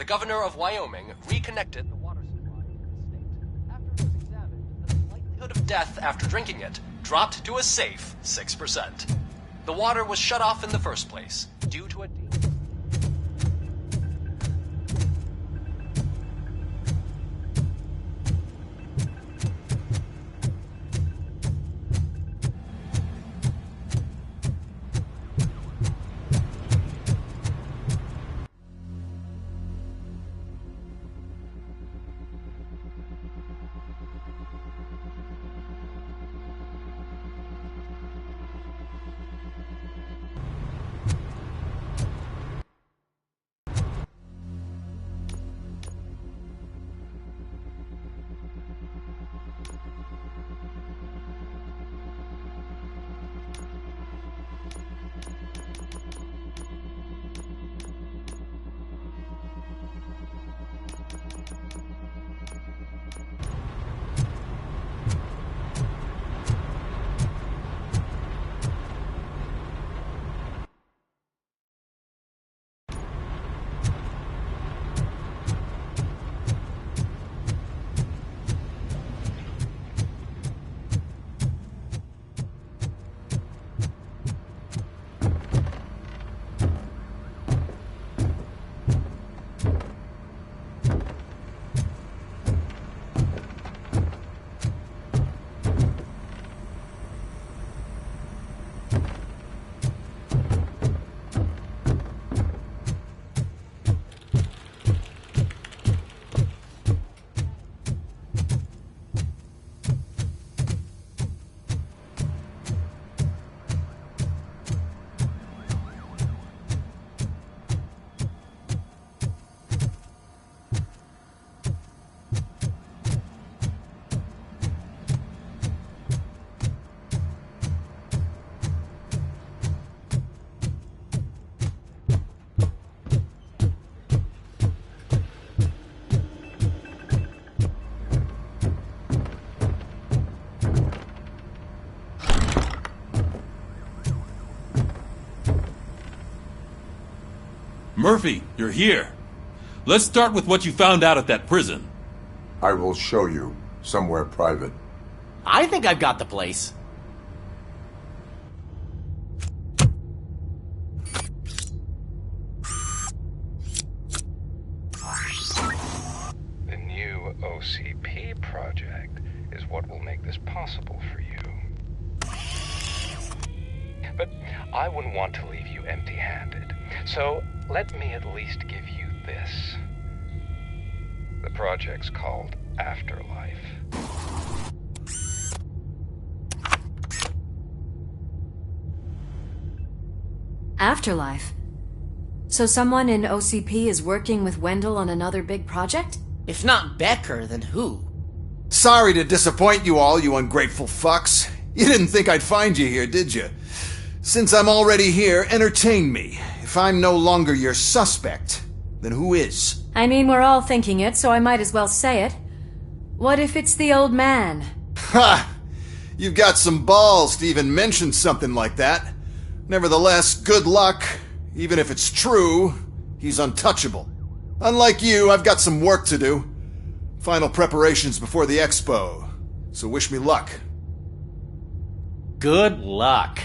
governor of Wyoming reconnected the water supply in the state. After it was examined, the likelihood of death after drinking it dropped to a safe 6%. The water was shut off in the first place due to a deal. Murphy, you're here. Let's start with what you found out at that prison. I will show you, somewhere private. I think I've got the place. The new OCP project is what will make this possible for you. But I wouldn't want to leave you empty-handed. So let me at least give you this. The project's called Afterlife. Afterlife? So someone in OCP is working with Wendell on another big project? If not Becker, then who? Sorry to disappoint you all, you ungrateful fucks. You didn't think I'd find you here, did you? Since I'm already here, entertain me. If I'm no longer your suspect, then who is? I mean, we're all thinking it, so I might as well say it. What if it's the old man? Ha! You've got some balls to even mention something like that. Nevertheless, good luck. Even if it's true, he's untouchable. Unlike you, I've got some work to do. Final preparations before the expo. So wish me luck. Good luck.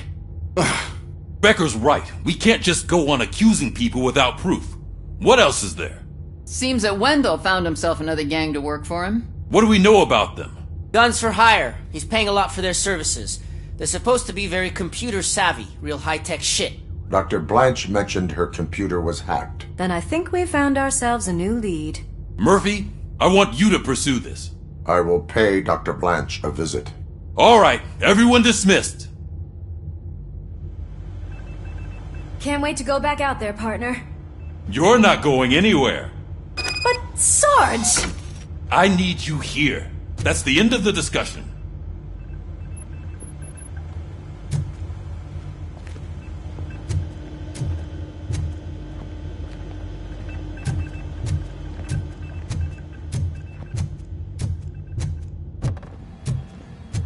Becker's right. We can't just go on accusing people without proof. What else is there? Seems that Wendell found himself another gang to work for him. What do we know about them? Guns for hire. He's paying a lot for their services. They're supposed to be very computer savvy, real high-tech shit. Dr. Blanche mentioned her computer was hacked. Then I think we found ourselves a new lead. Murphy, I want you to pursue this. I will pay Dr. Blanche a visit. All right, everyone dismissed. Can't wait to go back out there, partner. You're not going anywhere. But, Sarge! I need you here. That's the end of the discussion.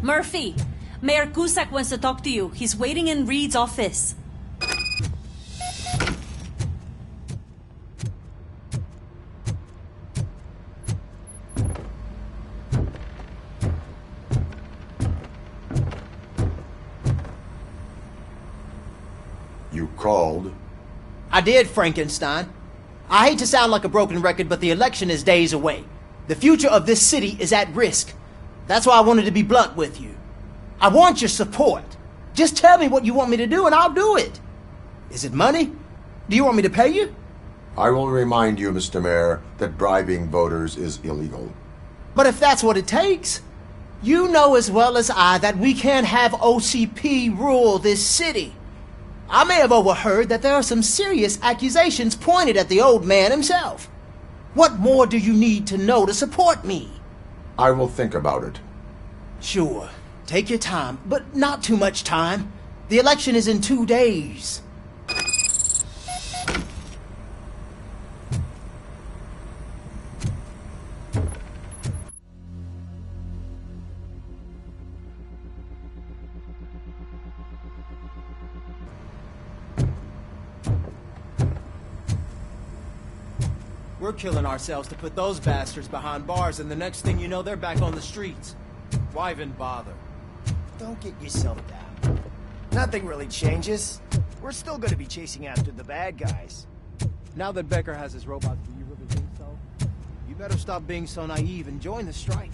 Murphy, Mayor Cusack wants to talk to you. He's waiting in Reed's office. called. I did, Frankenstein. I hate to sound like a broken record, but the election is days away. The future of this city is at risk. That's why I wanted to be blunt with you. I want your support. Just tell me what you want me to do and I'll do it. Is it money? Do you want me to pay you? I will remind you, Mr. Mayor, that bribing voters is illegal. But if that's what it takes, you know as well as I that we can't have OCP rule this city. I may have overheard that there are some serious accusations pointed at the old man himself. What more do you need to know to support me? I will think about it. Sure. Take your time, but not too much time. The election is in 2 days. We're killing ourselves to put those bastards behind bars, and the next thing you know, they're back on the streets. Why even bother? Don't get yourself down. Nothing really changes. We're still gonna be chasing after the bad guys. Now that Becker has his robots, do you really think so? You better stop being so naive and join the strike.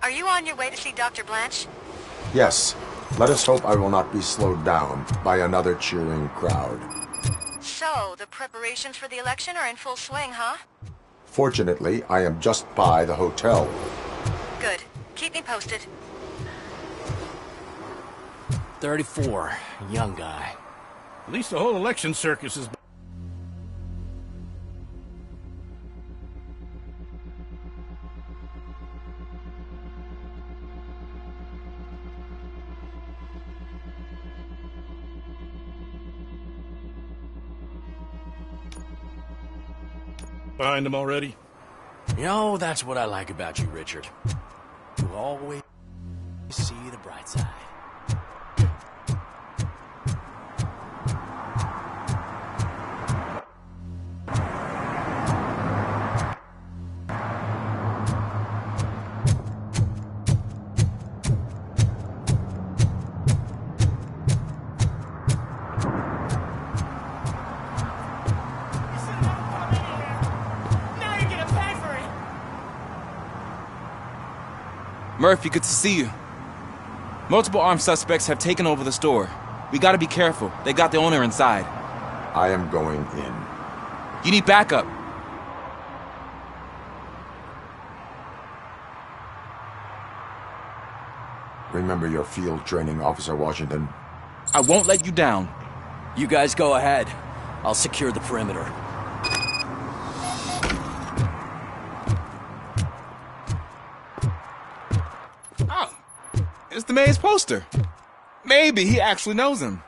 Are you on your way to see Dr. Blanche? Yes. Let us hope I will not be slowed down by another cheering crowd. So, the preparations for the election are in full swing, huh? Fortunately, I am just by the hotel. Good. Keep me posted. 34. Young guy. At least the whole election circus is... Find him already? You know, that's what I like about you, Richard. You always see the bright side. Murphy, good to see you. Multiple armed suspects have taken over the store. We gotta be careful. They got the owner inside. I am going in. You need backup. Remember your field training, Officer Washington. I won't let you down. You guys go ahead. I'll secure the perimeter. It's the mayor's poster. Maybe he actually knows him.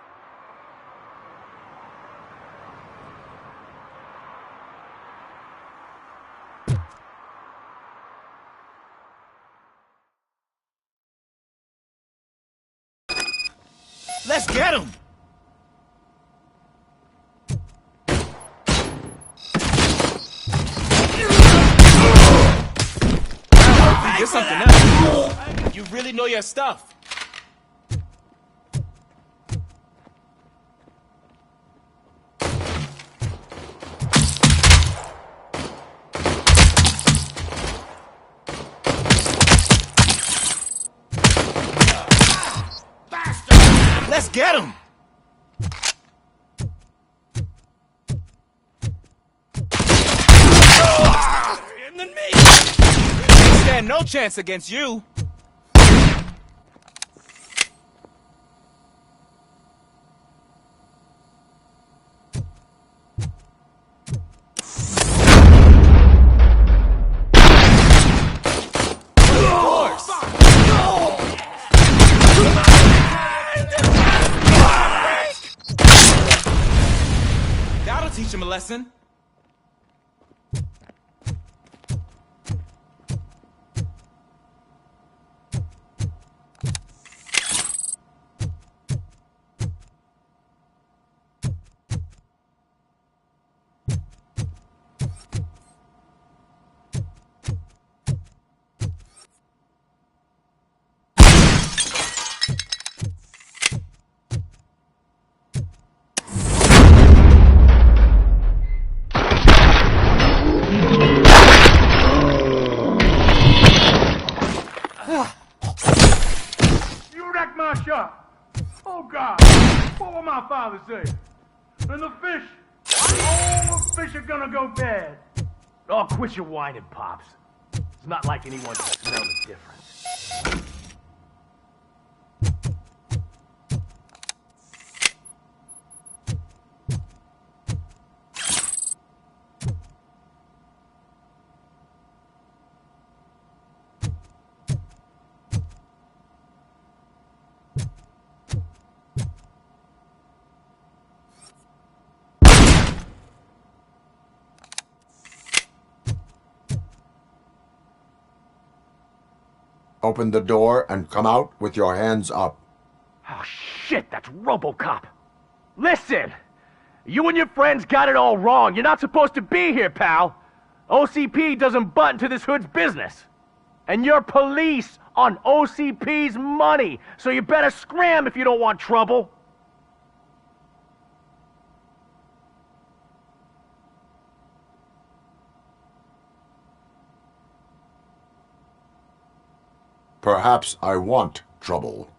Let's get him! You're something else. You really know your stuff. Let's get him! And then me! Stand no chance against you. him a lesson. You wrecked my shop. Oh, God. What will my father say? And the fish. All the fish are gonna go bad. Oh, quit your whining, Pops. It's not like anyone can smell the difference. Open the door and come out with your hands up. Oh, shit, that's Robocop. Listen, you and your friends got it all wrong. You're not supposed to be here, pal. OCP doesn't butt into this hood's business. And you're police on OCP's money, so you better scram if you don't want trouble. Perhaps I want trouble.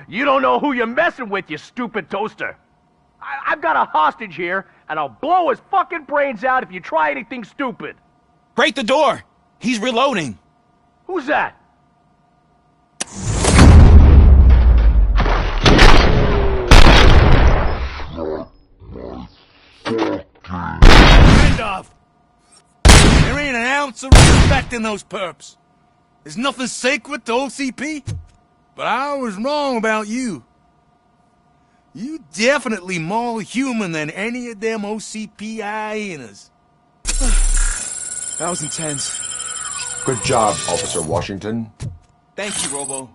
You don't know who you're messing with, you stupid toaster. I've got a hostage here, and I'll blow his fucking brains out if you try anything stupid. Break the door! He's reloading. Who's that? Hand off! There ain't an ounce of respect in those perps. There's nothing sacred to OCP. But I was wrong about you. You definitely more human than any of them OCP hyenas. That was intense. Good job, Officer Washington. Thank you, Robo.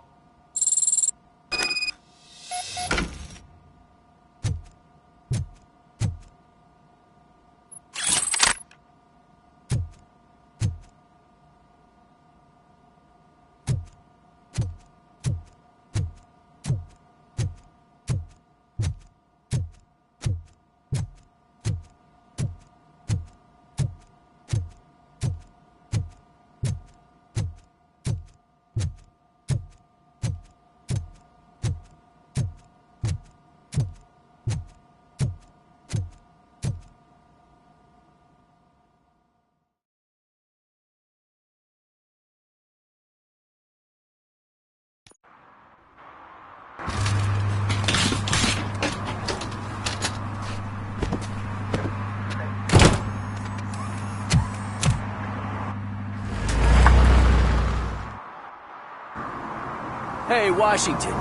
Hey, Washington.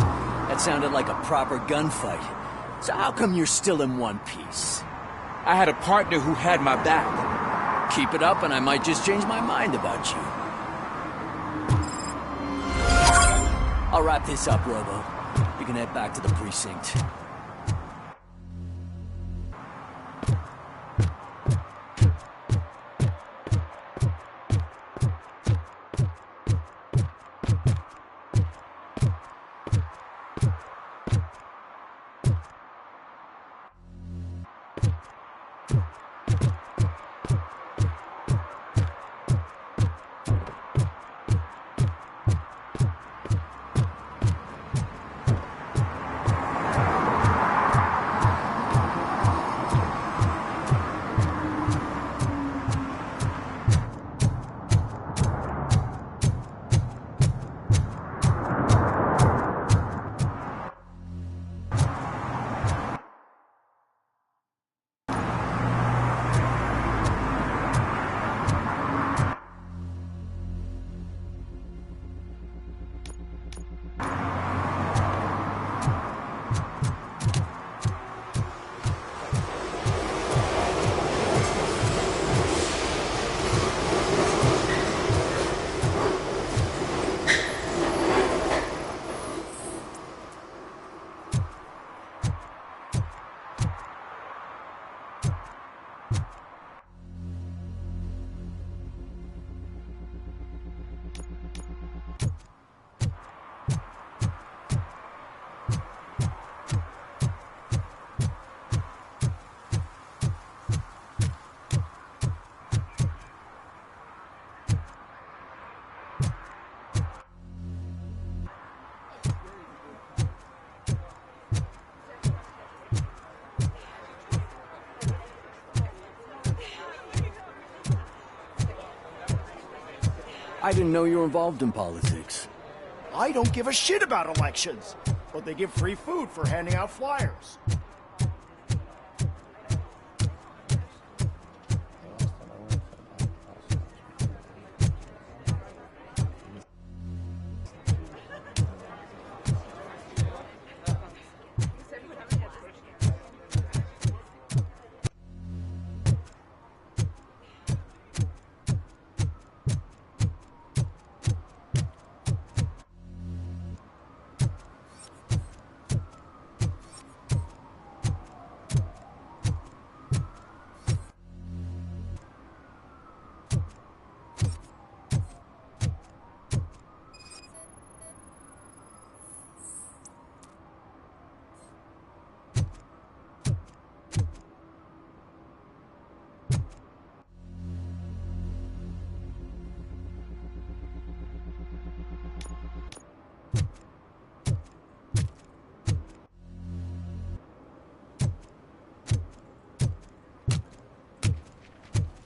That sounded like a proper gunfight. So how come you're still in one piece? I had a partner who had my back. Keep it up and I might just change my mind about you. I'll wrap this up, Robo. You can head back to the precinct. I didn't know you were involved in politics. I don't give a shit about elections, but they give free food for handing out flyers.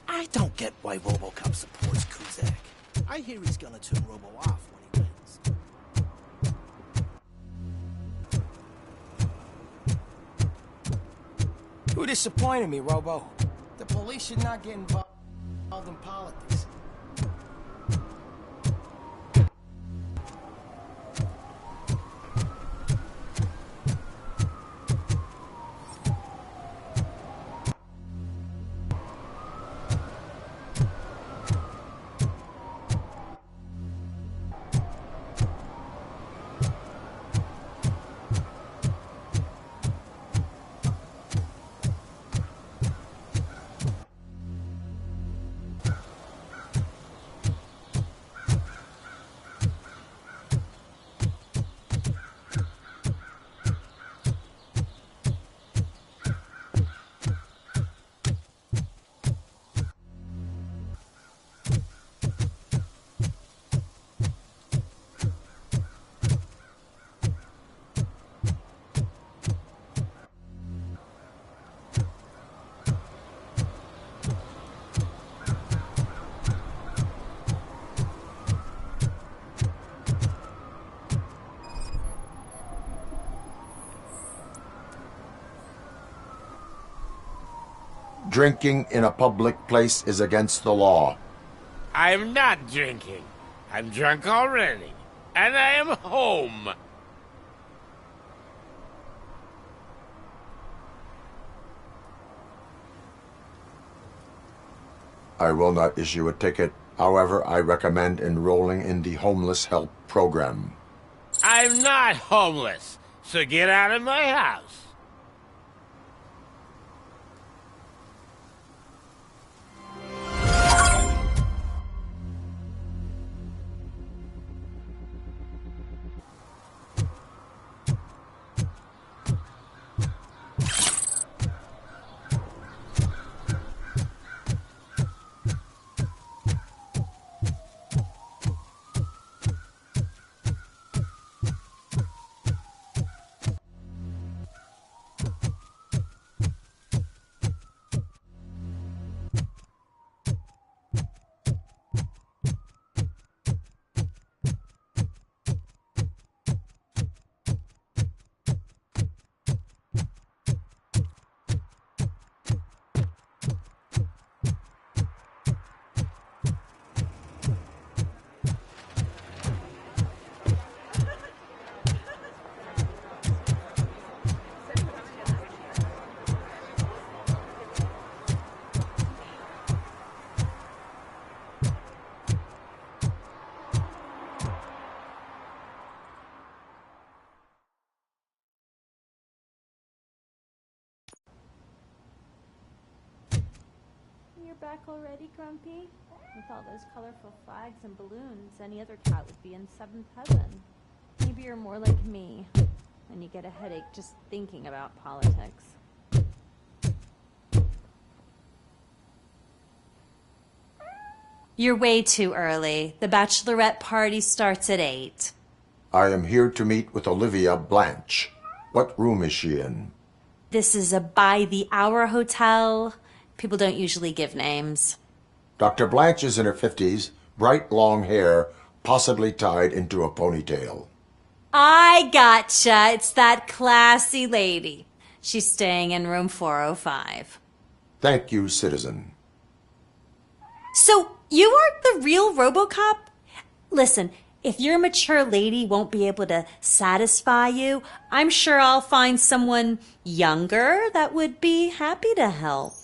I don't get why Robocop supports Kuzak. I hear he's gonna turn Robo off when he wins. Who disappointed me, Robo? The police should not get involved in politics. Drinking in a public place is against the law. I'm not drinking. I'm drunk already. And I am home. I will not issue a ticket. However, I recommend enrolling in the homeless help program. I'm not homeless, so get out of my house. You're back already, Grumpy? With all those colorful flags and balloons, any other cat would be in seventh heaven. Maybe you're more like me, and you get a headache just thinking about politics. You're way too early. The bachelorette party starts at 8. I am here to meet with Olivia Blanche. What room is she in? This is a by-the-hour hotel. People don't usually give names. Dr. Blanche is in her 50s, Bright long hair, possibly tied into a ponytail. I gotcha. It's that classy lady. She's staying in room 405. Thank you, citizen. So, you aren't the real Robocop? Listen, if your mature lady won't be able to satisfy you, I'm sure I'll find someone younger that would be happy to help.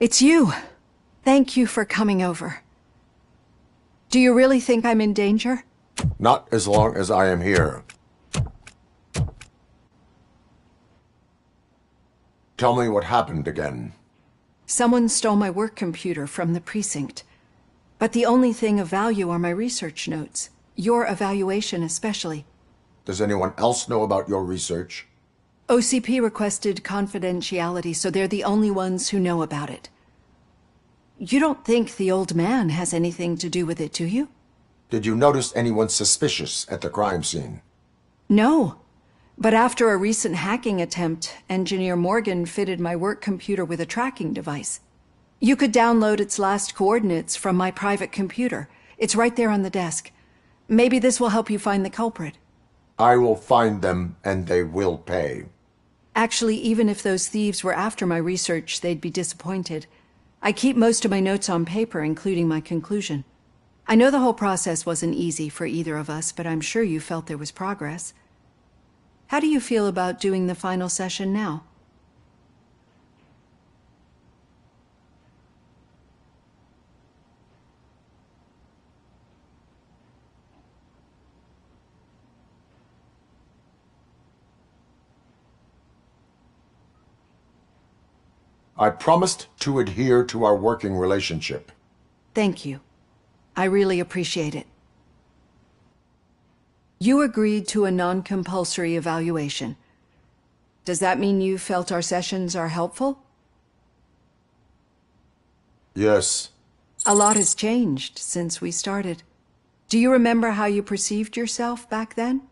It's you. Thank you for coming over. Do you really think I'm in danger? Not as long as I am here. Tell me what happened again. Someone stole my work computer from the precinct. But the only thing of value are my research notes. Your evaluation especially. Does anyone else know about your research? OCP requested confidentiality, so they're the only ones who know about it. You don't think the old man has anything to do with it, do you? Did you notice anyone suspicious at the crime scene? No. But after a recent hacking attempt, Engineer Morgan fitted my work computer with a tracking device. You could download its last coordinates from my private computer. It's right there on the desk. Maybe this will help you find the culprit. I will find them, and they will pay. Actually, even if those thieves were after my research, they'd be disappointed. I keep most of my notes on paper, including my conclusion. I know the whole process wasn't easy for either of us, but I'm sure you felt there was progress. How do you feel about doing the final session now? I promised to adhere to our working relationship. Thank you. I really appreciate it. You agreed to a non-compulsory evaluation. Does that mean you felt our sessions are helpful? Yes. A lot has changed since we started. Do you remember how you perceived yourself back then?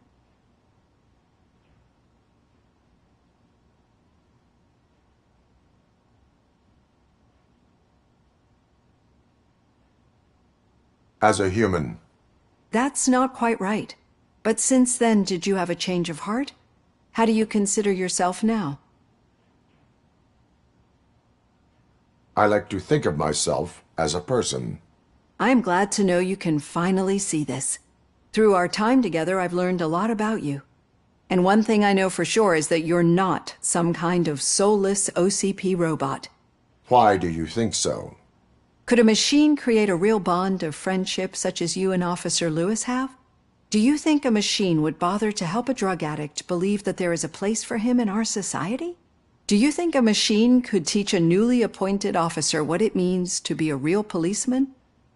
As a human. That's not quite right. But since then, did you have a change of heart? How do you consider yourself now? I like to think of myself as a person. I'm glad to know you can finally see this. Through our time together, I've learned a lot about you. And one thing I know for sure is that you're not some kind of soulless OCP robot. Why do you think so? Could a machine create a real bond of friendship such as you and Officer Lewis have? Do you think a machine would bother to help a drug addict believe that there is a place for him in our society? Do you think a machine could teach a newly appointed officer what it means to be a real policeman?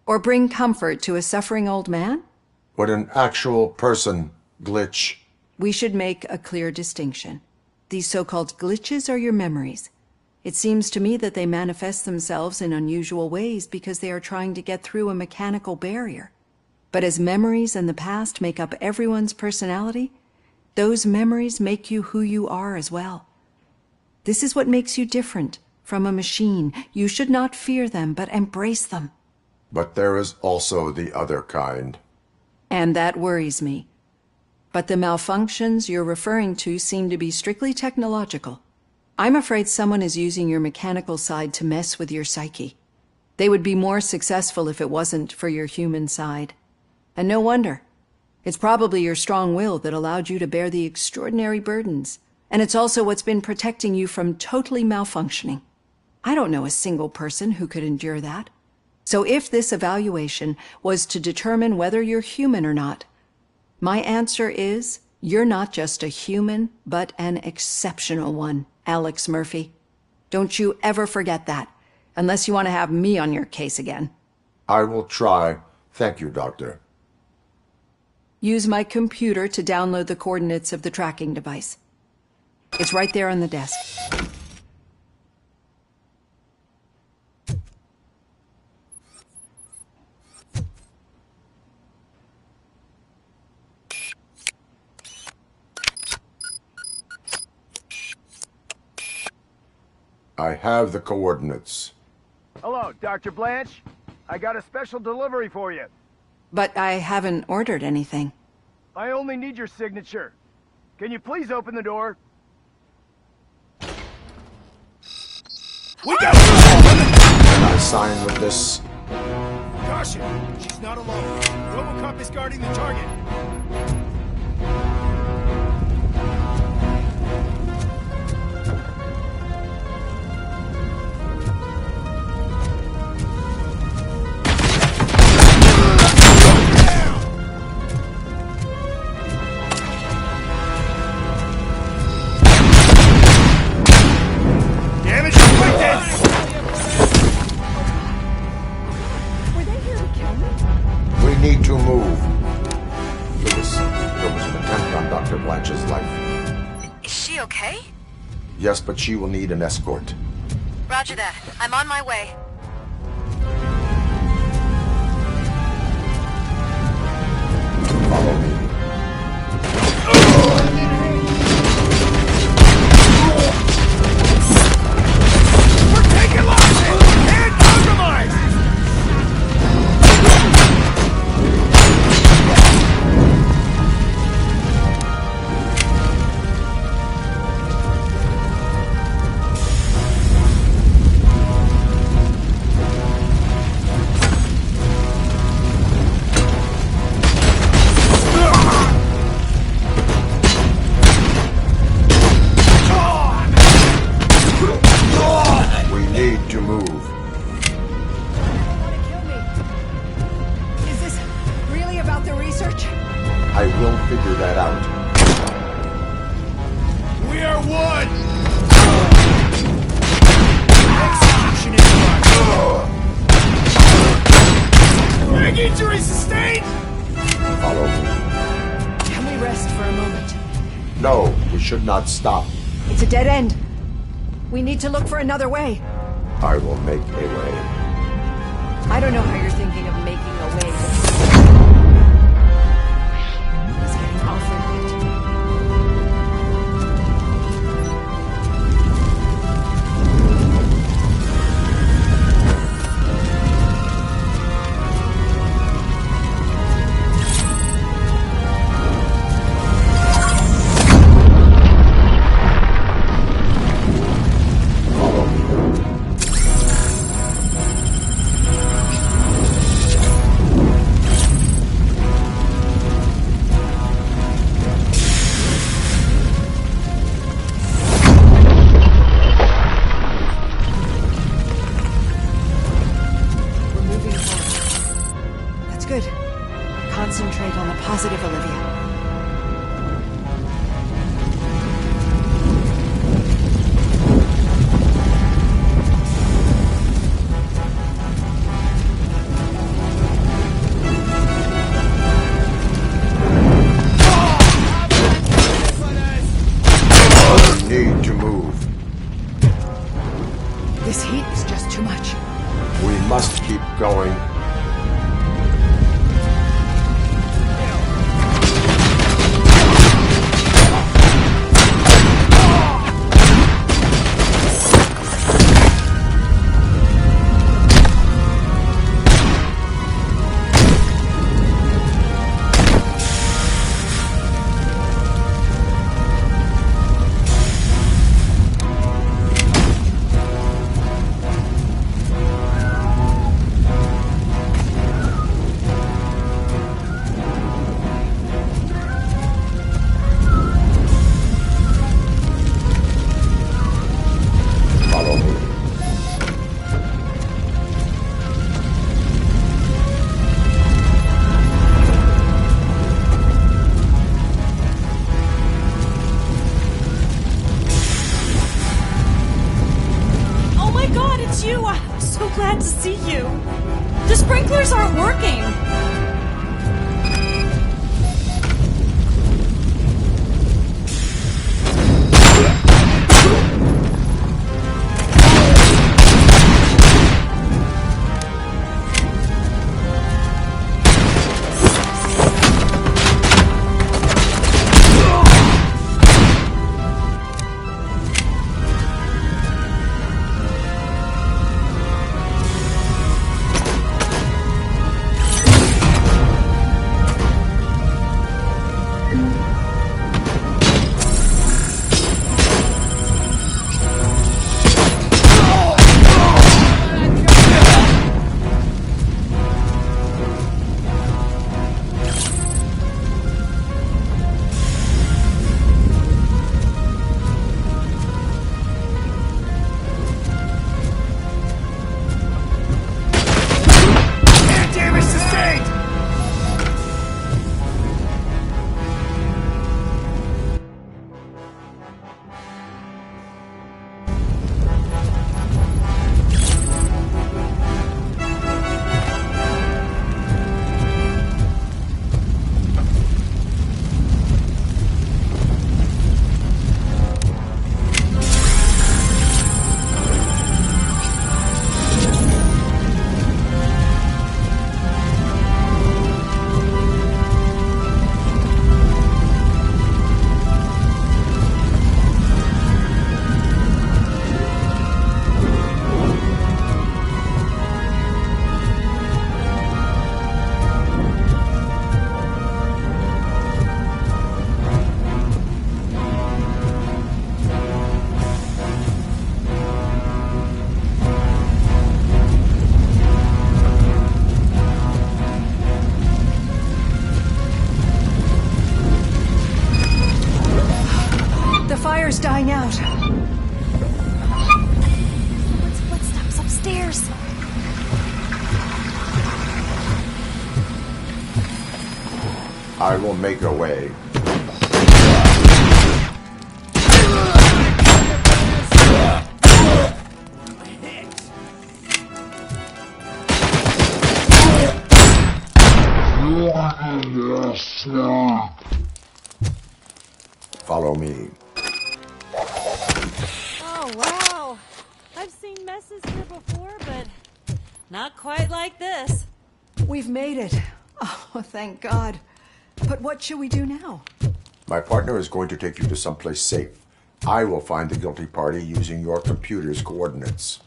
Or bring comfort to a suffering old man? Would an actual person glitch? We should make a clear distinction. These so-called glitches are your memories. It seems to me that they manifest themselves in unusual ways because they are trying to get through a mechanical barrier. But as memories in the past make up everyone's personality, those memories make you who you are as well. This is what makes you different from a machine. You should not fear them, but embrace them. But there is also the other kind. And that worries me. But the malfunctions you're referring to seem to be strictly technological. I'm afraid someone is using your mechanical side to mess with your psyche. They would be more successful if it wasn't for your human side. And no wonder. It's probably your strong will that allowed you to bear the extraordinary burdens. And it's also what's been protecting you from totally malfunctioning. I don't know a single person who could endure that. So if this evaluation was to determine whether you're human or not, my answer is, you're not just a human, but an exceptional one, Alex Murphy. Don't you ever forget that, unless you want to have me on your case again. I will try. Thank you, Doctor. Use my computer to download the coordinates of the tracking device. It's right there on the desk. I have the coordinates. Hello, Dr. Blanche. I got a special delivery for you. But I haven't ordered anything. I only need your signature. Can you please open the door? We got Can I sign with this? Caution! She's not alone. Robocop is guarding the target. We need to move. Lewis, there was an attempt on Dr. Blanche's life. Is she okay? Yes, but she will need an escort. Roger that. I'm on my way. Follow me. We're taking losses! And compromise! We need to move. Is this really about the research? I will figure that out. We are one! Hey, Leg injury sustained! Follow me. Can we rest for a moment? No, we should not stop. It's a dead end. We need to look for another way. I will make a way. I don't know how you're thinking of making a way, but it's getting awfully late. Good. Concentrate on the positive, Olivia. Need to move. This heat is just too much. We must keep going. Glad to see you. The sprinklers aren't working. Fire's dying out. Footsteps upstairs. I will make a way. follow me. Oh, wow. I've seen messes here before, but not quite like this. We've made it. Oh, thank God. But what should we do now? My partner is going to take you to someplace safe. I will find the guilty party using your computer's coordinates.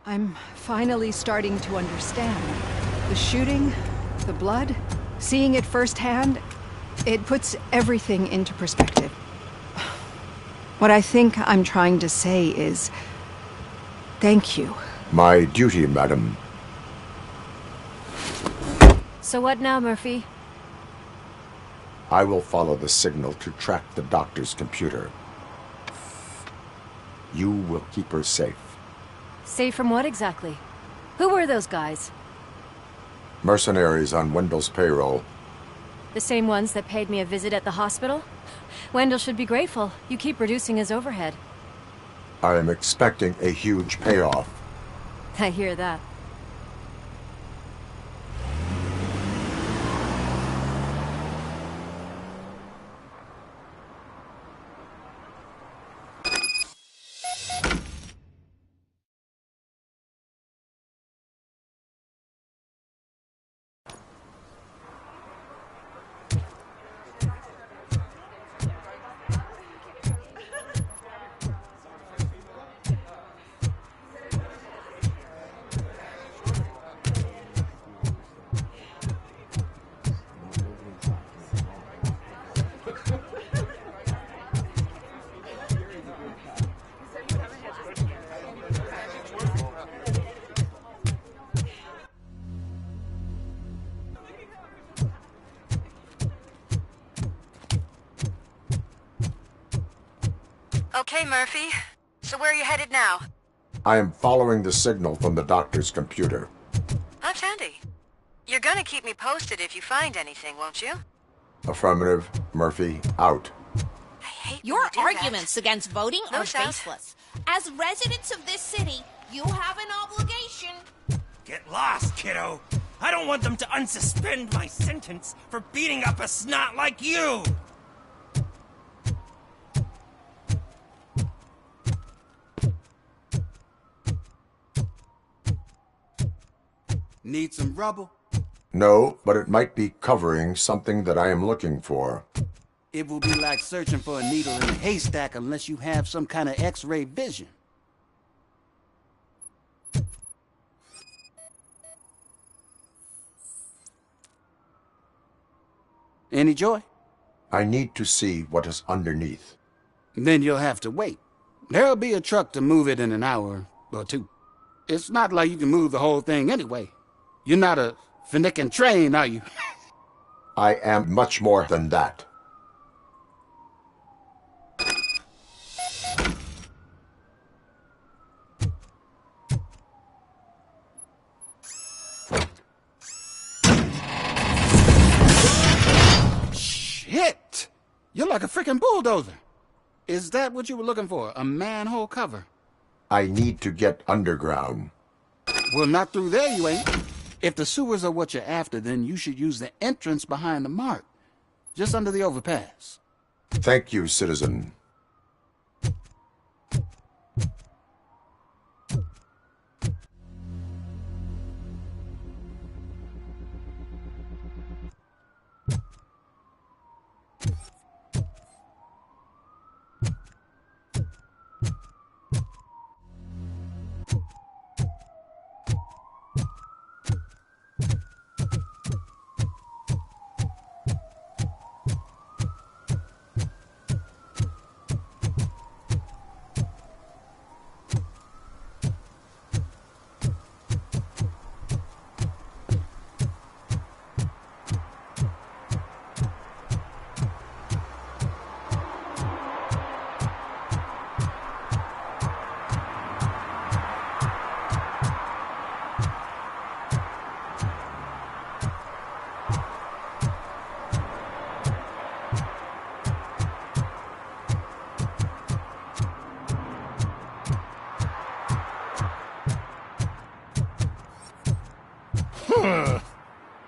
I'm finally starting to understand. The shooting, the blood, seeing it firsthand, it puts everything into perspective. What I think I'm trying to say is, thank you. My duty, madam. So what now, Murphy? I will follow the signal to track the doctor's computer. You will keep her safe. Safe from what exactly? Who were those guys? Mercenaries on Wendell's payroll. The same ones that paid me a visit at the hospital? Wendell should be grateful. You keep reducing his overhead. I am expecting a huge payoff. I hear that. Okay, Murphy. So where are you headed now? I am following the signal from the doctor's computer. That's handy. You're gonna keep me posted if you find anything, won't you? Affirmative. Murphy, out. Your arguments against voting No are doubt. baseless. As residents of this city, you have an obligation. Get lost, kiddo. I don't want them to unsuspend my sentence for beating up a snot like you. Need some rubble? No, but it might be covering something that I am looking for. It will be like searching for a needle in a haystack unless you have some kind of X-ray vision. Any joy? I need to see what is underneath. Then you'll have to wait. There'll be a truck to move it in an hour or two. It's not like you can move the whole thing anyway. You're not a finicking train, are you? I am much more than that. Shit! You're like a freaking bulldozer. Is that what you were looking for? A manhole cover? I need to get underground. Well, not through there, you ain't. If the sewers are what you're after, then you should use the entrance behind the mark. Just under the overpass. Thank you, citizen.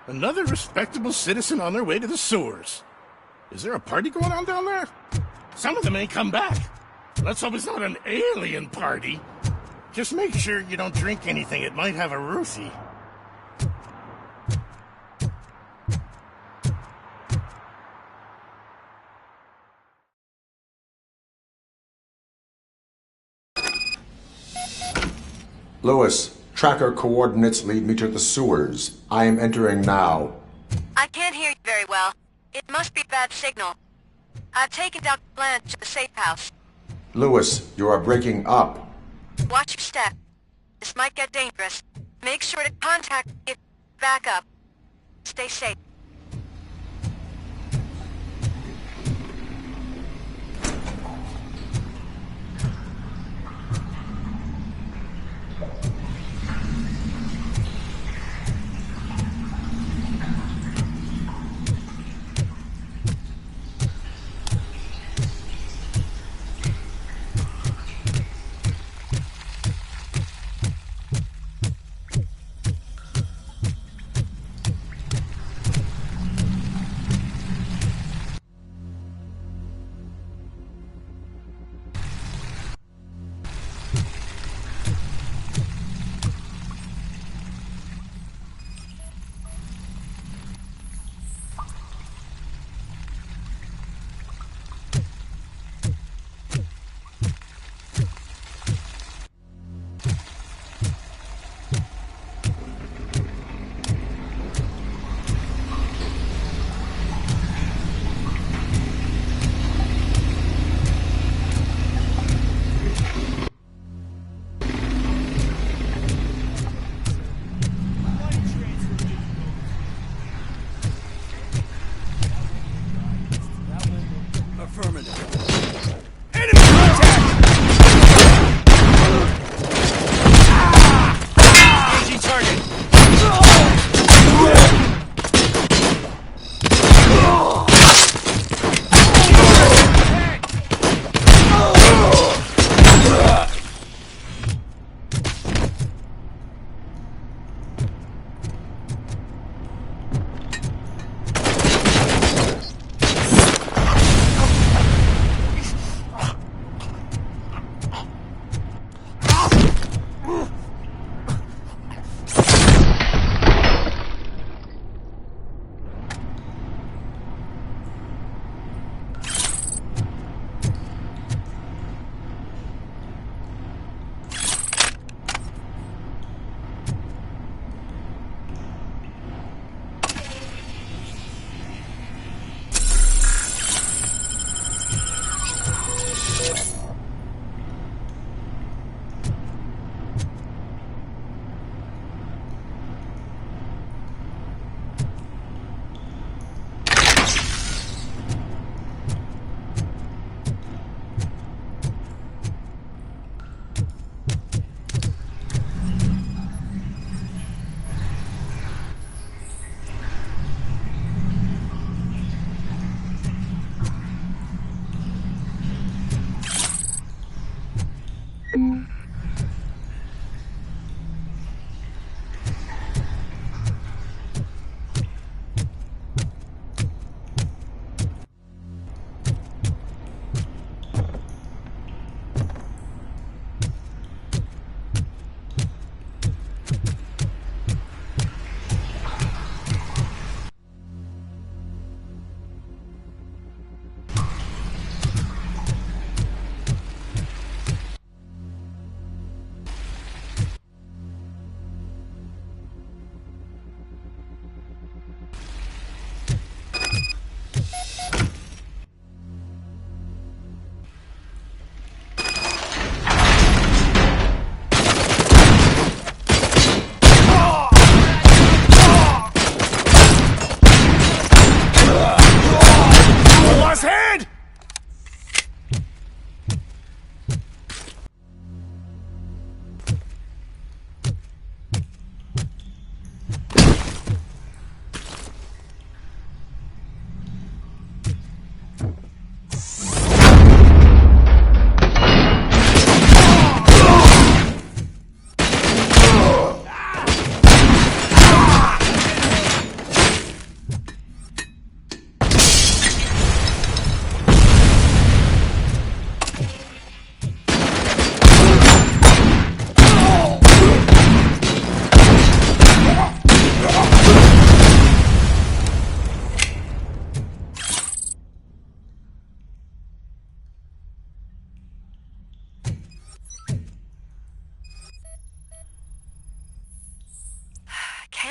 Another respectable citizen on their way to the sewers. Is there a party going on down there? Some of them ain't come back. Let's hope it's not an alien party. Just make sure you don't drink anything. It might have a roofie. Lewis, tracker coordinates lead me to the sewers. I am entering now. I can't hear you very well. It must be a bad signal. I've taken Dr. Blanche to the safe house. Lewis, you are breaking up. Watch your step. This might get dangerous. Make sure to contact me if back up. Stay safe.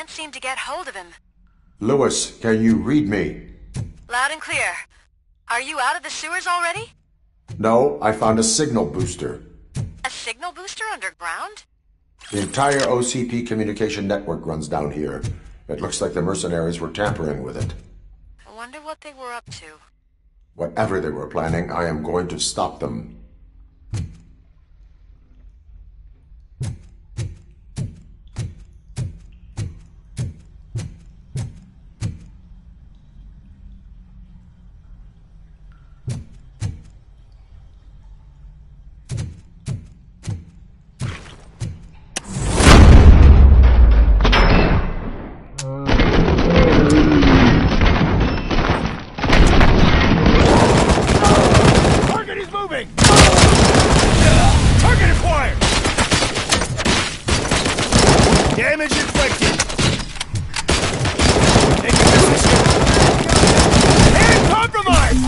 Can't seem to get hold of him. Lewis, can you read me? Loud and clear. Are you out of the sewers already? No, I found a signal booster. A signal booster underground? The entire OCP communication network runs down here. It looks like the mercenaries were tampering with it. I wonder what they were up to. Whatever they were planning, I am going to stop them. Target is moving! Target acquired! Damage inflicted. Take a position. And compromise!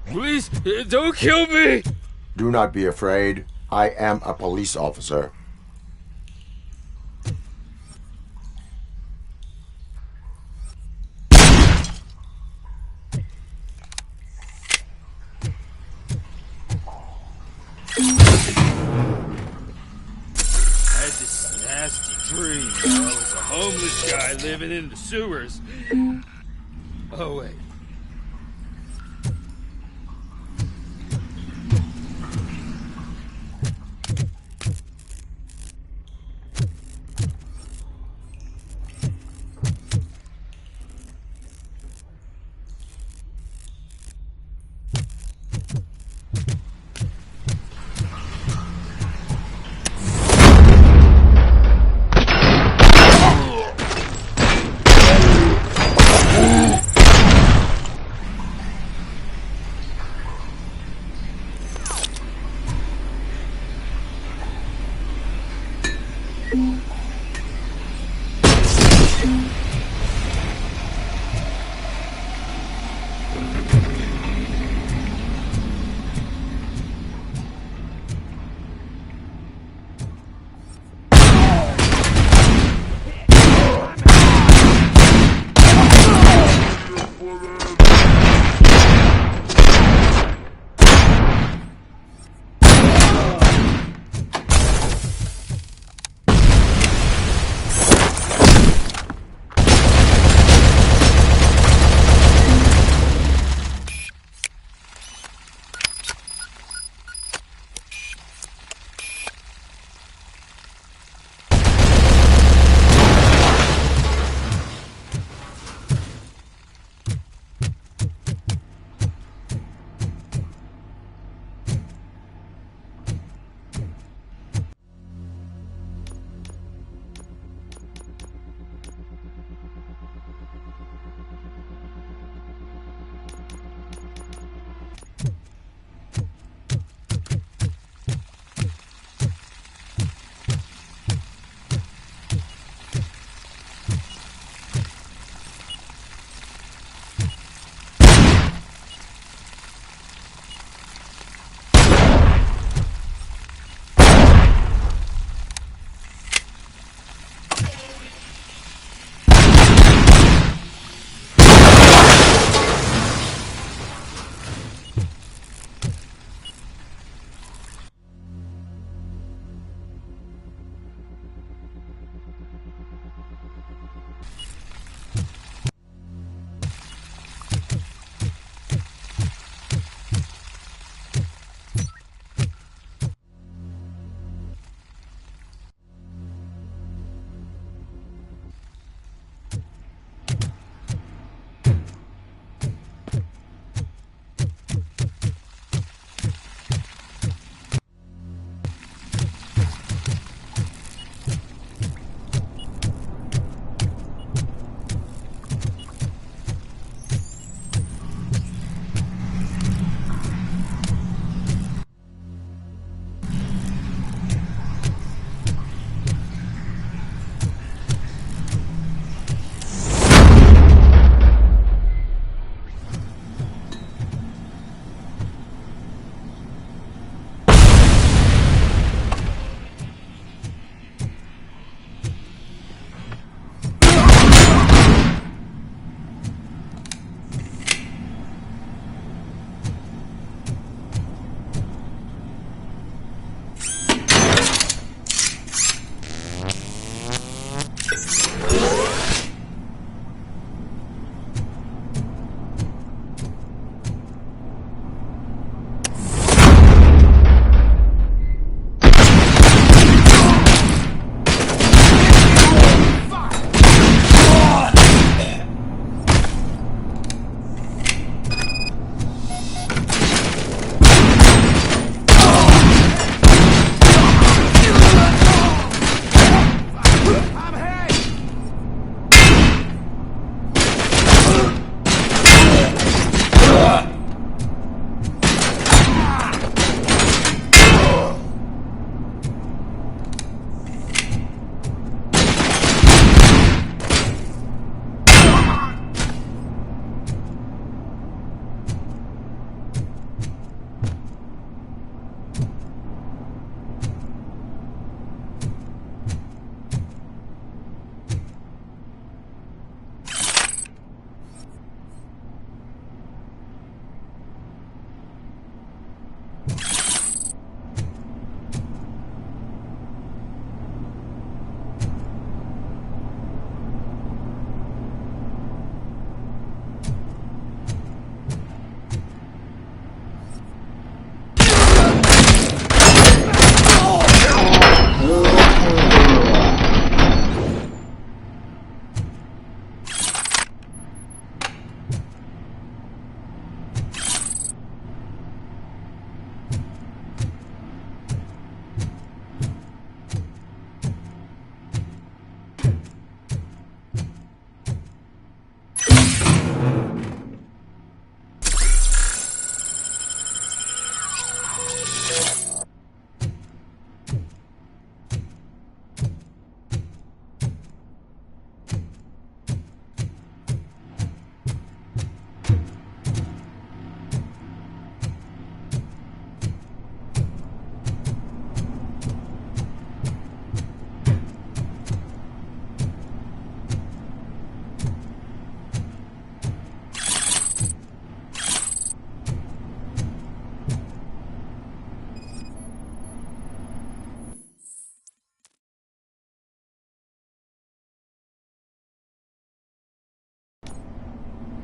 Please, don't kill me! Do not be afraid. I am a police officer. homeless guy living in the sewers. Oh, wait.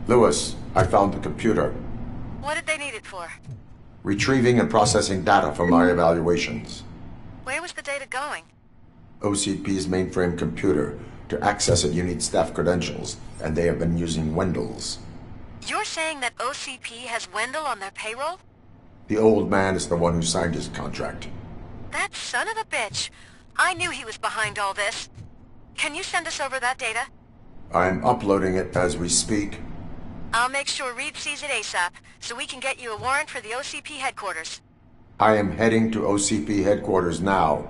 Lewis, I found the computer. What did they need it for? Retrieving and processing data from our evaluations. Where was the data going? OCP's mainframe computer. To access it, you need staff credentials, and they have been using Wendell's. You're saying that OCP has Wendell on their payroll? The old man is the one who signed his contract. That son of a bitch. I knew he was behind all this. Can you send us over that data? I'm uploading it as we speak. I'll make sure Reed sees it ASAP, so we can get you a warrant for the OCP headquarters. I am heading to OCP headquarters now.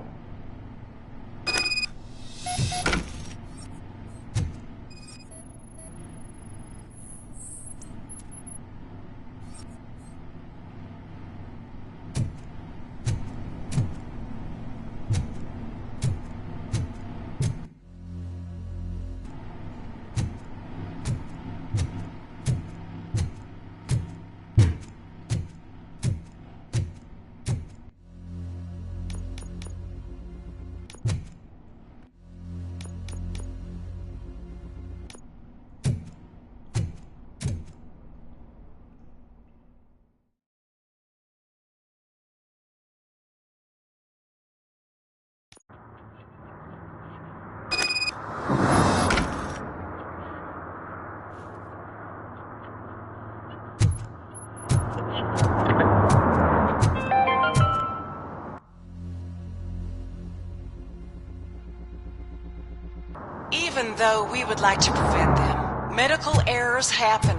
Even though we would like to prevent them, medical errors happen.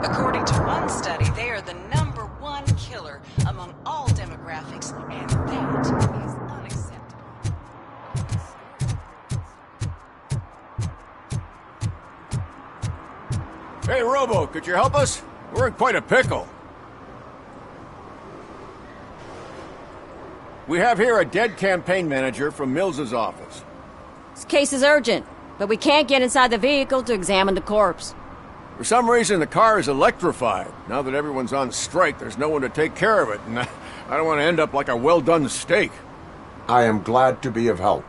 According to one study, they are the #1 killer among all demographics, and that is unacceptable. Hey, Robo, could you help us? We're in quite a pickle. We have here a dead campaign manager from Mills's office. This case is urgent, but we can't get inside the vehicle to examine the corpse. For some reason, the car is electrified. Now that everyone's on strike, there's no one to take care of it, and I don't want to end up like a well-done steak. I am glad to be of help.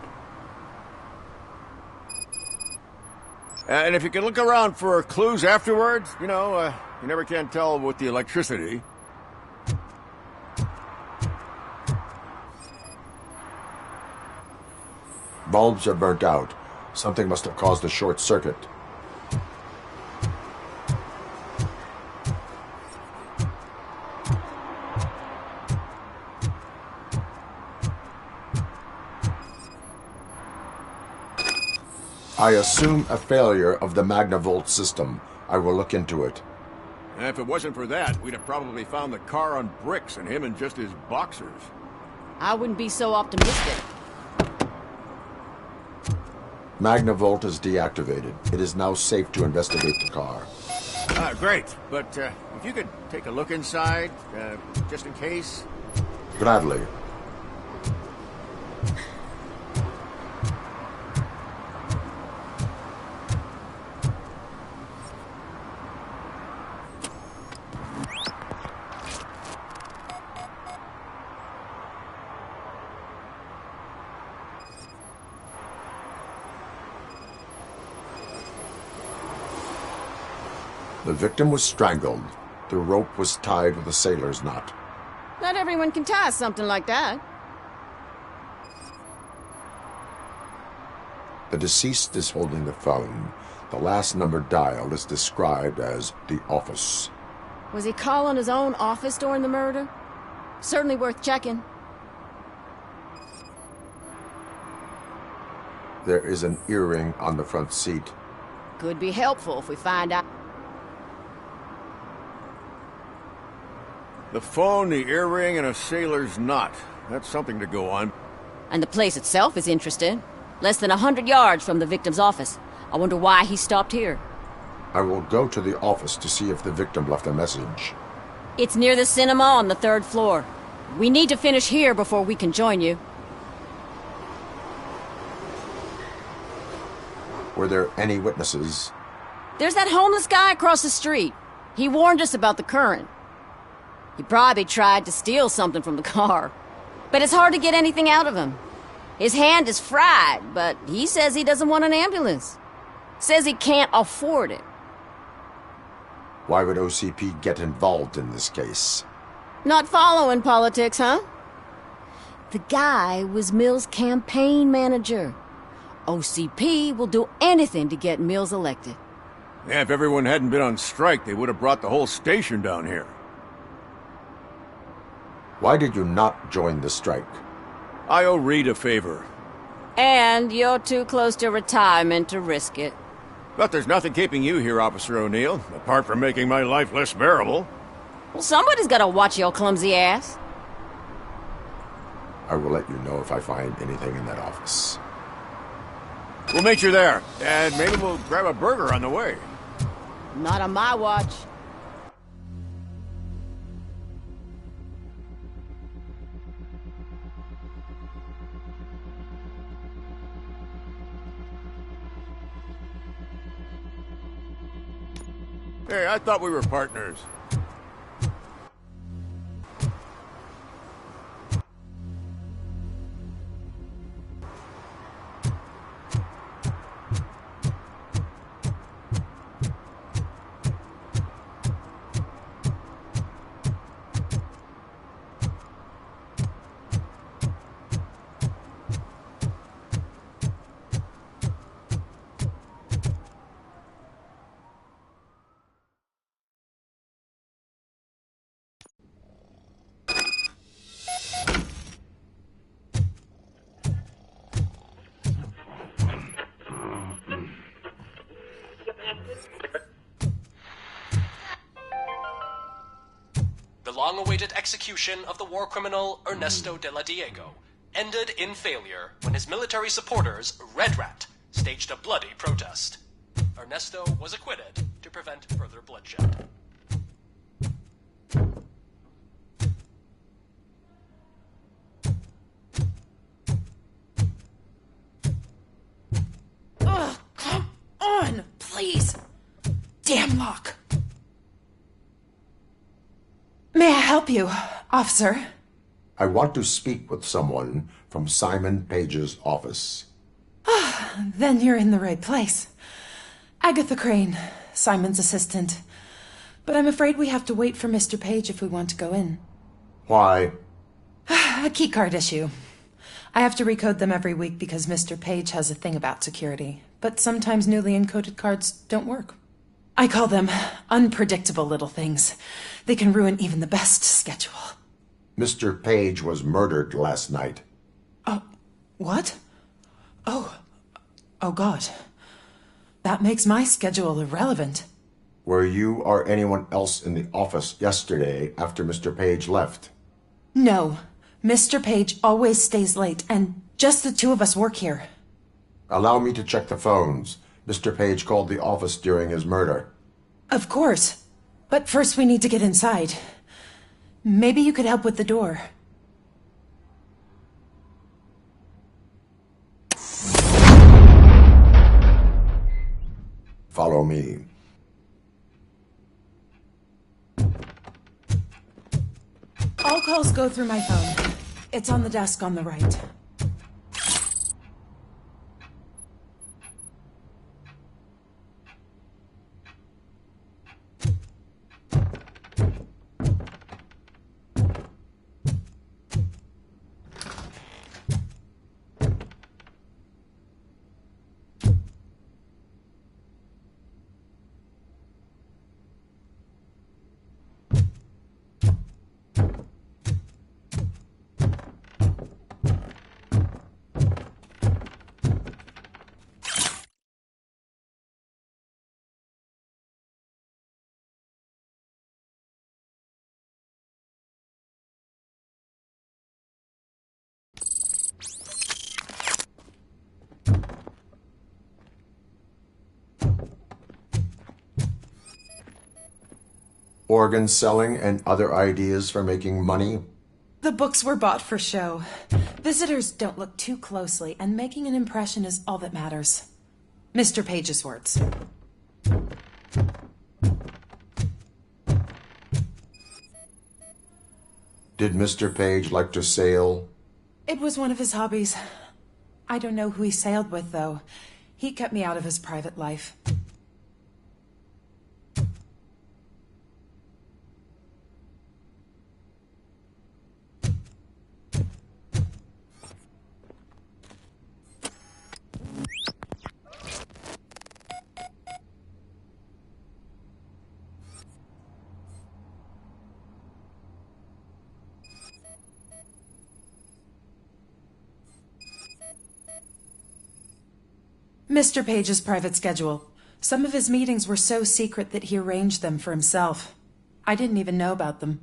And if you can look around for clues afterwards, you know, you never can tell with the electricity. Bulbs are burnt out. Something must have caused a short circuit. I assume a failure of the Magnavolt system. I will look into it. And if it wasn't for that, we'd have probably found the car on bricks and him in just his boxers. I wouldn't be so optimistic. Magnavolt is deactivated. It is now safe to investigate the car. Great. But if you could take a look inside, just in case. Gladly. The victim was strangled. The rope was tied with a sailor's knot. Not everyone can tie something like that. The deceased is holding the phone. The last number dialed is described as the office. Was he calling his own office during the murder? Certainly worth checking. There is an earring on the front seat. Could be helpful if we find out. The phone, the earring, and a sailor's knot. That's something to go on. And the place itself is interesting. Less than 100 yards from the victim's office. I wonder why he stopped here. I will go to the office to see if the victim left a message. It's near the cinema on the 3rd floor. We need to finish here before we can join you. Were there any witnesses? There's that homeless guy across the street. He warned us about the current. He probably tried to steal something from the car. But it's hard to get anything out of him. His hand is fried, but he says he doesn't want an ambulance. Says he can't afford it. Why would OCP get involved in this case? Not following politics, huh? The guy was Mills' campaign manager. OCP will do anything to get Mills elected. Yeah, if everyone hadn't been on strike, they would have brought the whole station down here. Why did you not join the strike? I owe Reed a favor. And you're too close to retirement to risk it. But there's nothing keeping you here, Officer O'Neill, apart from making my life less bearable. Well, somebody's gotta watch your clumsy ass. I will let you know if I find anything in that office. We'll meet you there, and maybe we'll grab a burger on the way. Not on my watch. Hey, I thought we were partners. The long-awaited execution of the war criminal Ernesto de la Diego ended in failure when his military supporters, Red Rat, staged a bloody protest. Ernesto was acquitted to prevent further bloodshed. Ugh, come on, please. Damn lock. May I help you, officer? I want to speak with someone from Simon Page's office. Then you're in the right place. Agatha Crane, Simon's assistant. But I'm afraid we have to wait for Mr. Page if we want to go in. Why? A keycard issue. I have to recode them every week because Mr. Page has a thing about security. But sometimes newly encoded cards don't work. I call them unpredictable little things. They can ruin even the best schedule. Mr. Page was murdered last night. Oh, what? Oh God. That makes my schedule irrelevant. Were you or anyone else in the office yesterday after Mr. Page left? No. Mr. Page always stays late, and just the two of us work here. Allow me to check the phones. Mr. Page called the office during his murder. Of course. But first we need to get inside. Maybe you could help with the door. Follow me. All calls go through my phone. It's on the desk on the right. Organ selling and other ideas for making money? The books were bought for show. Visitors don't look too closely, and making an impression is all that matters. Mr. Page's words. Did Mr. Page like to sail? It was one of his hobbies. I don't know who he sailed with, though. He kept me out of his private life. Mr. Page's private schedule. Some of his meetings were so secret that he arranged them for himself. I didn't even know about them.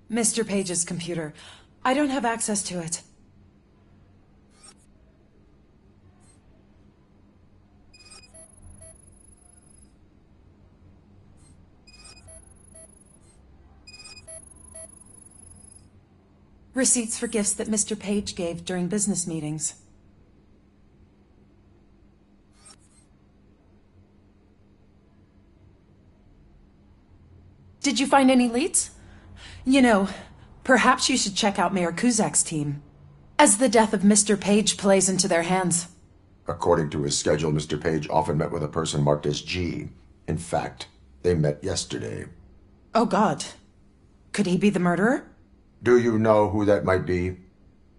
Mr. Page's computer. I don't have access to it. Receipts for gifts that Mr. Page gave during business meetings. Did you find any leads? You know, perhaps you should check out Mayor Kuzak's team, as the death of Mr. Page plays into their hands. According to his schedule, Mr. Page often met with a person marked as G. In fact, they met yesterday. Oh, God. Could he be the murderer? Do you know who that might be?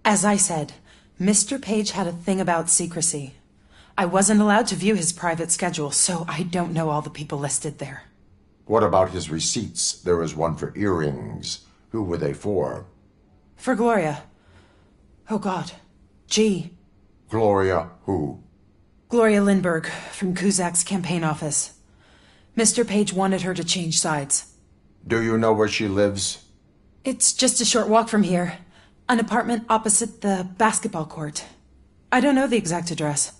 As I said, Mr. Page had a thing about secrecy. I wasn't allowed to view his private schedule, so I don't know all the people listed there. What about his receipts? There was one for earrings. Who were they for? For Gloria. Oh, God. G. Gloria who? Gloria Lindbergh, from Kuzak's campaign office. Mr. Page wanted her to change sides. Do you know where she lives? It's just a short walk from here. An apartment opposite the basketball court. I don't know the exact address.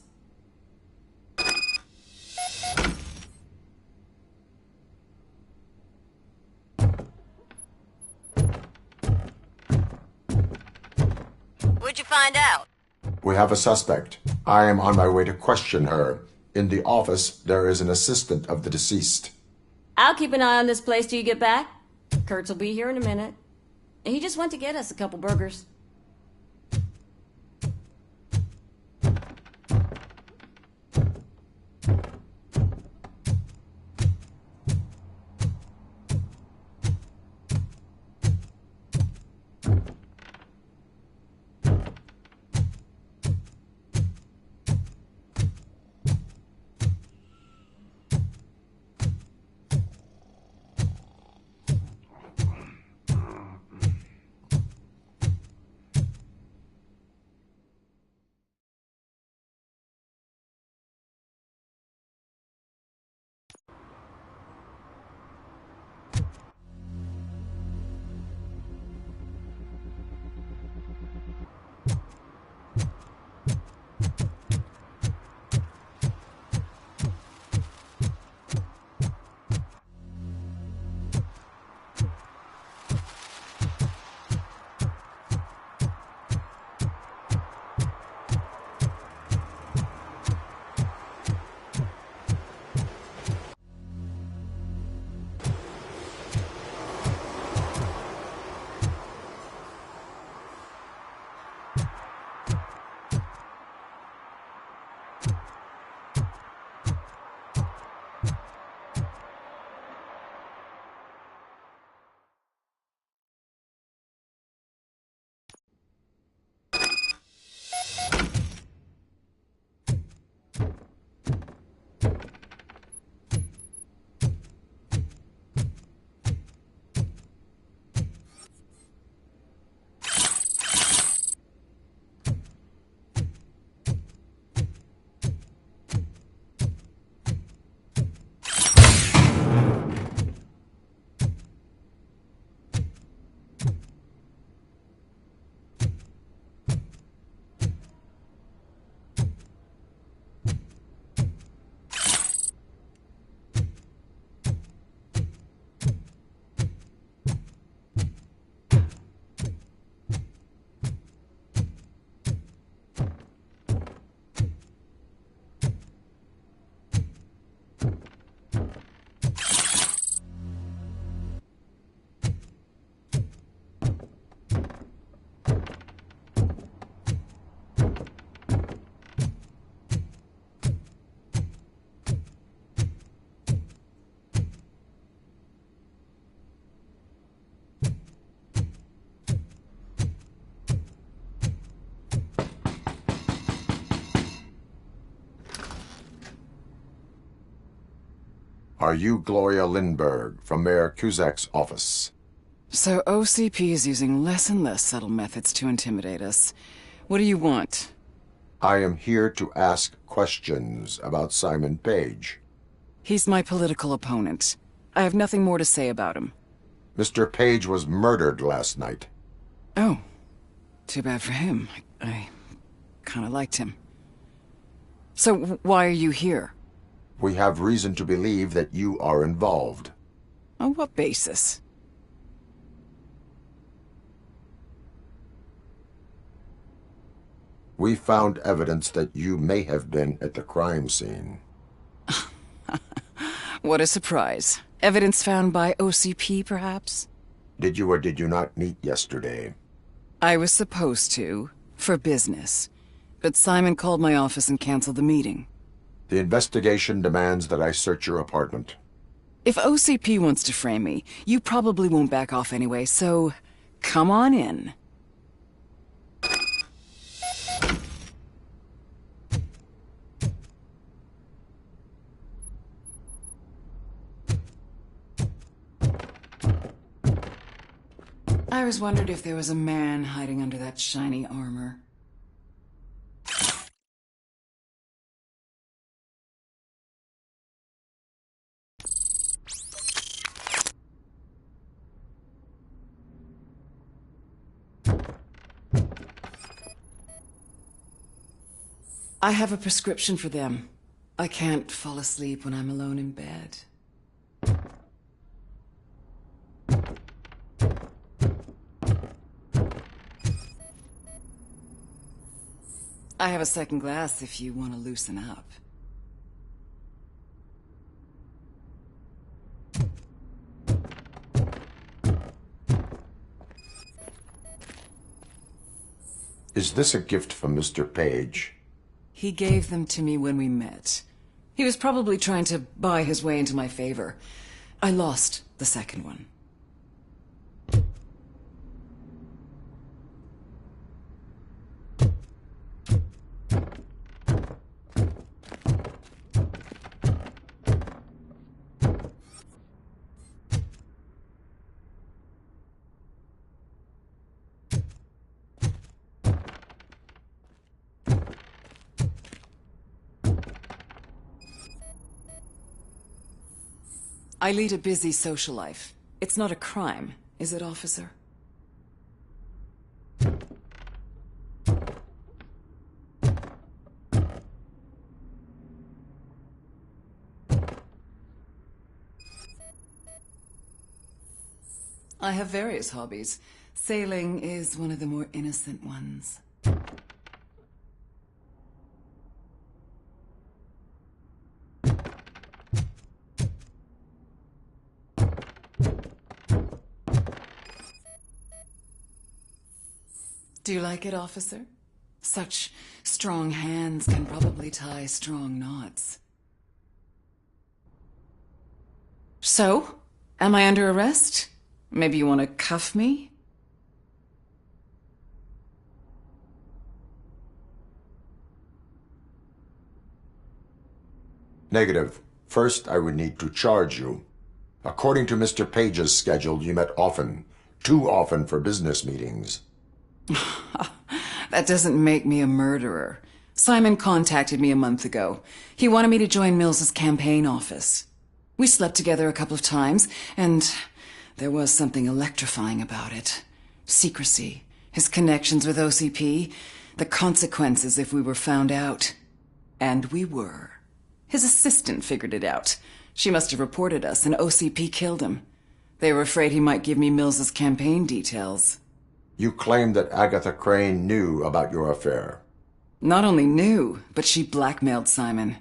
What'd you find out? We have a suspect. I am on my way to question her. In the office, there is an assistant of the deceased. I'll keep an eye on this place till you get back. Kurtz will be here in a minute. He just went to get us a couple burgers. Are you Gloria Lindbergh from Mayor Cusack's office? So OCP is using less and less subtle methods to intimidate us. What do you want? I am here to ask questions about Simon Page. He's my political opponent. I have nothing more to say about him. Mr. Page was murdered last night. Oh. Too bad for him. I kind of liked him. So why are you here? We have reason to believe that you are involved. On what basis? We found evidence that you may have been at the crime scene. What a surprise. Evidence found by OCP, perhaps? Did you or did you not meet yesterday? I was supposed to, for business. But Simon called my office and canceled the meeting. The investigation demands that I search your apartment. If OCP wants to frame me, you probably won't back off anyway, so come on in. I always wondered if there was a man hiding under that shiny armor. I have a prescription for them. I can't fall asleep when I'm alone in bed. I have a second glass if you want to loosen up. Is this a gift from Mr. Page? He gave them to me when we met. He was probably trying to buy his way into my favor. I lost the second one. I lead a busy social life. It's not a crime, is it, officer? I have various hobbies. Sailing is one of the more innocent ones. Do you like it, officer? Such strong hands can probably tie strong knots. So, am I under arrest? Maybe you want to cuff me? Negative. First, I would need to charge you. According to Mr. Page's schedule, you met often. Too often for business meetings. That doesn't make me a murderer. Simon contacted me a month ago. He wanted me to join Mills's campaign office. We slept together a couple of times, and there was something electrifying about it. Secrecy, his connections with OCP, the consequences if we were found out. And we were. His assistant figured it out. She must have reported us, and OCP killed him. They were afraid he might give me Mills's campaign details. You claim that Agatha Crane knew about your affair. Not only knew, but she blackmailed Simon.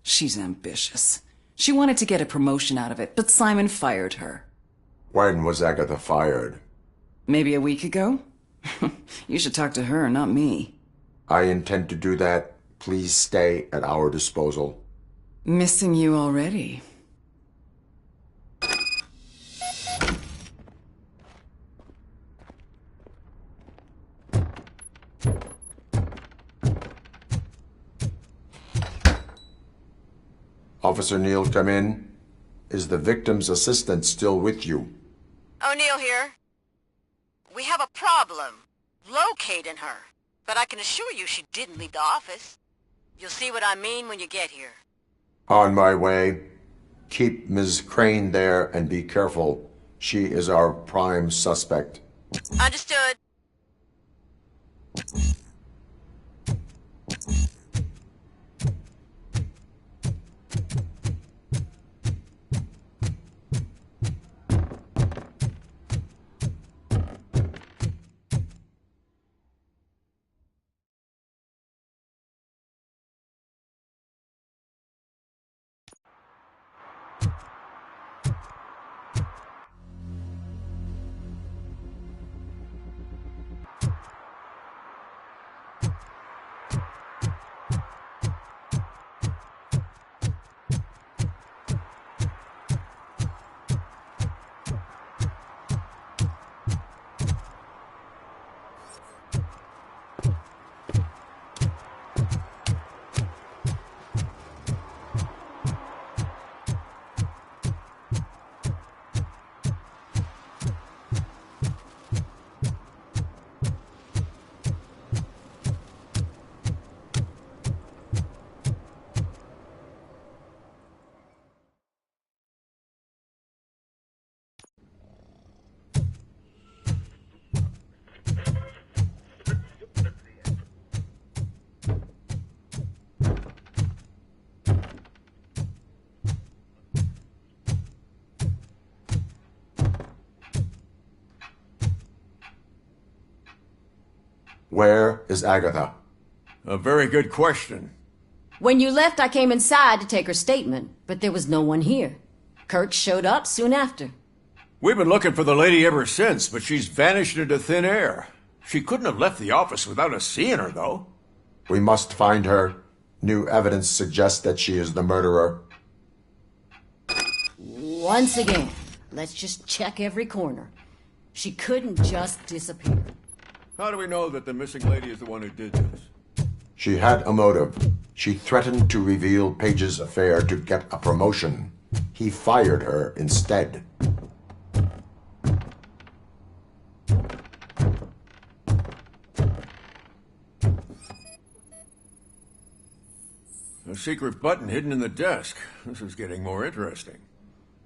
She's ambitious. She wanted to get a promotion out of it, but Simon fired her. When was Agatha fired? Maybe a week ago? You should talk to her, not me. I intend to do that. Please stay at our disposal. Missing you already. Officer Neal, come in. is the victim's assistant still with you? O'Neill here. We have a problem locating her, but I can assure you she didn't leave the office. You'll see what I mean when you get here. On my way. Keep Ms. Crane there and be careful. She is our prime suspect. Understood. Where is Agatha? A very good question. When you left, I came inside to take her statement, but there was no one here. Kirk showed up soon after. We've been looking for the lady ever since, but she's vanished into thin air. She couldn't have left the office without us seeing her, though. We must find her. New evidence suggests that she is the murderer. Once again, let's just check every corner. She couldn't just disappear. How do we know that the missing lady is the one who did this? She had a motive. She threatened to reveal Page's affair to get a promotion. He fired her instead. A secret button hidden in the desk. This is getting more interesting.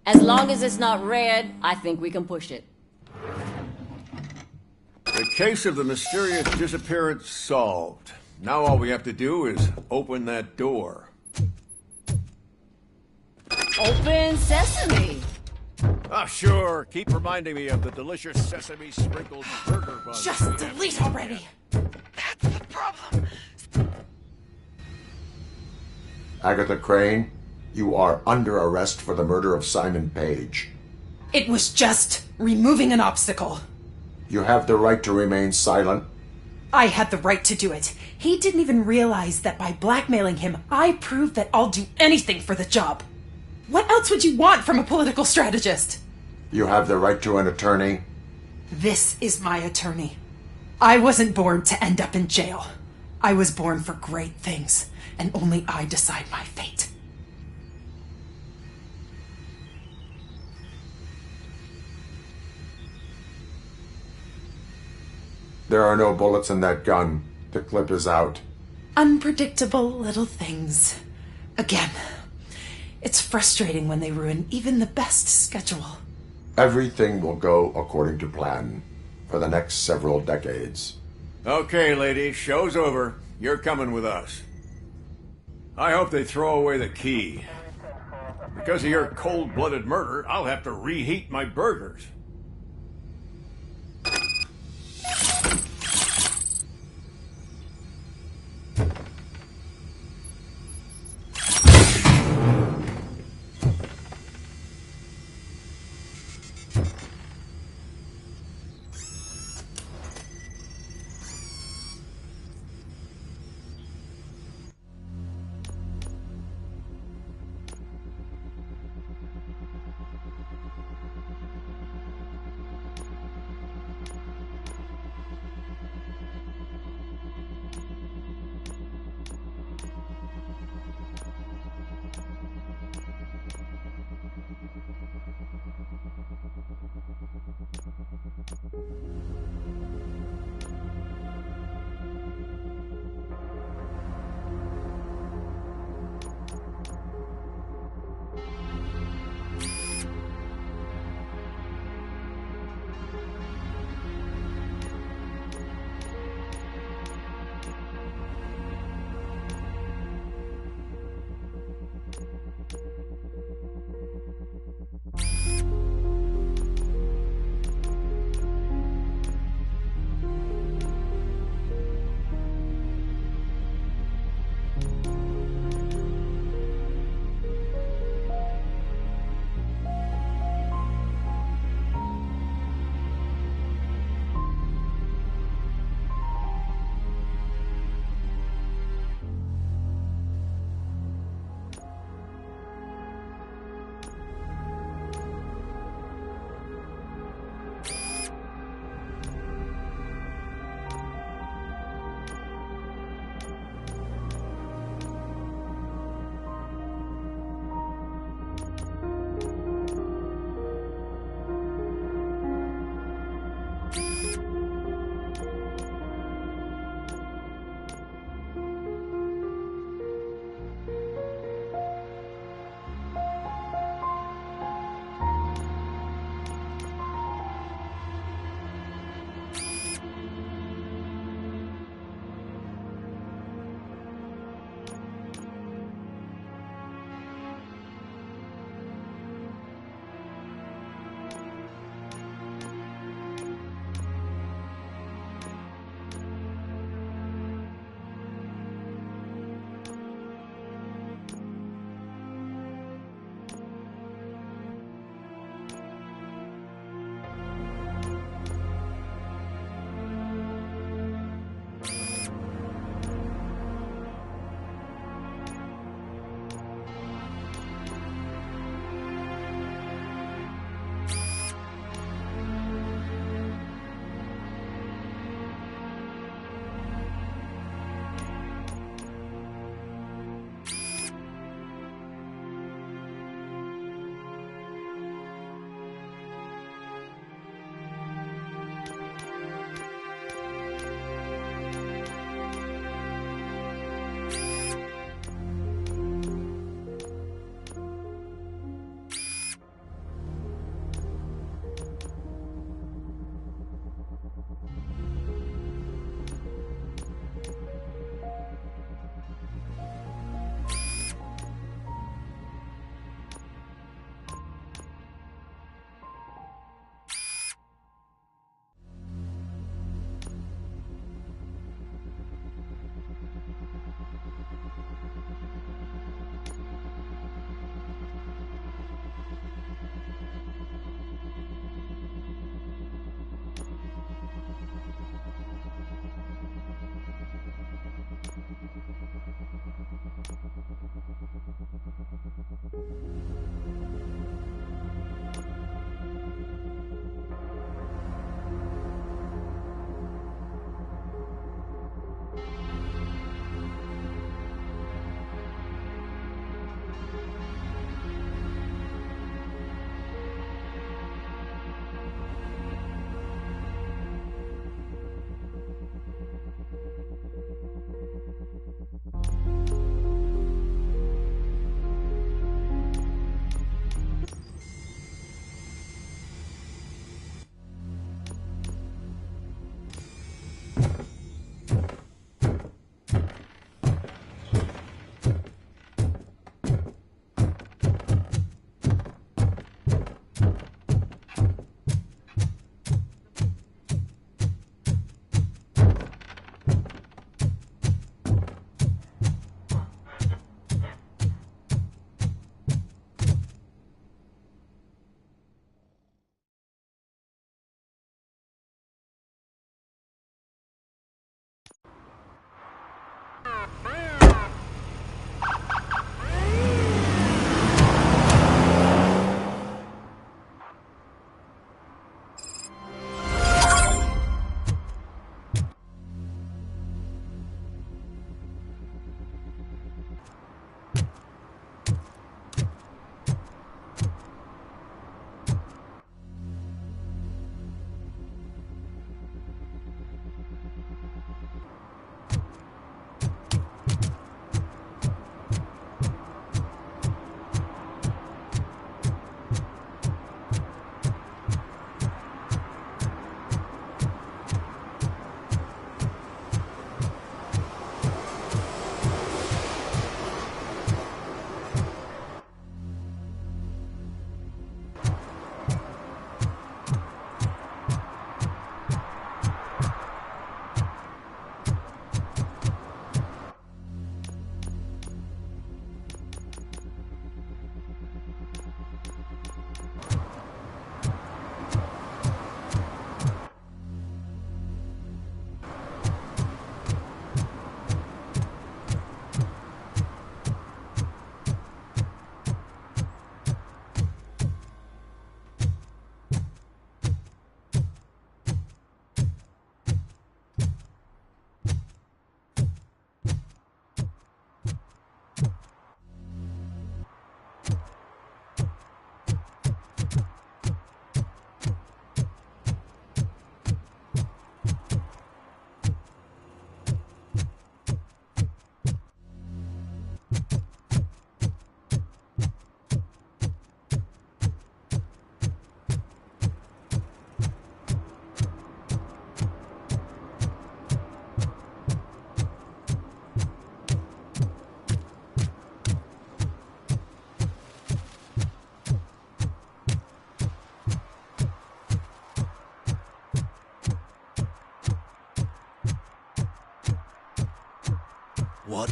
As long as it's not red, I think we can push it. The case of the mysterious disappearance solved. Now all we have to do is open that door. Open sesame! Ah, sure. Keep reminding me of the delicious sesame sprinkled burger buns. Just delete already! That's the problem. Agatha Crane, you are under arrest for the murder of Simon Page. It was just removing an obstacle. You have the right to remain silent. I had the right to do it. He didn't even realize that by blackmailing him, I proved that I'll do anything for the job. What else would you want from a political strategist? You have the right to an attorney. This is my attorney. I wasn't born to end up in jail. I was born for great things, and only I decide my fate. There are no bullets in that gun. The clip is out. Unpredictable little things. Again, it's frustrating when they ruin even the best schedule. Everything will go according to plan for the next several decades. Okay, lady, show's over. You're coming with us. I hope they throw away the key. Because of your cold-blooded murder, I'll have to reheat my burgers.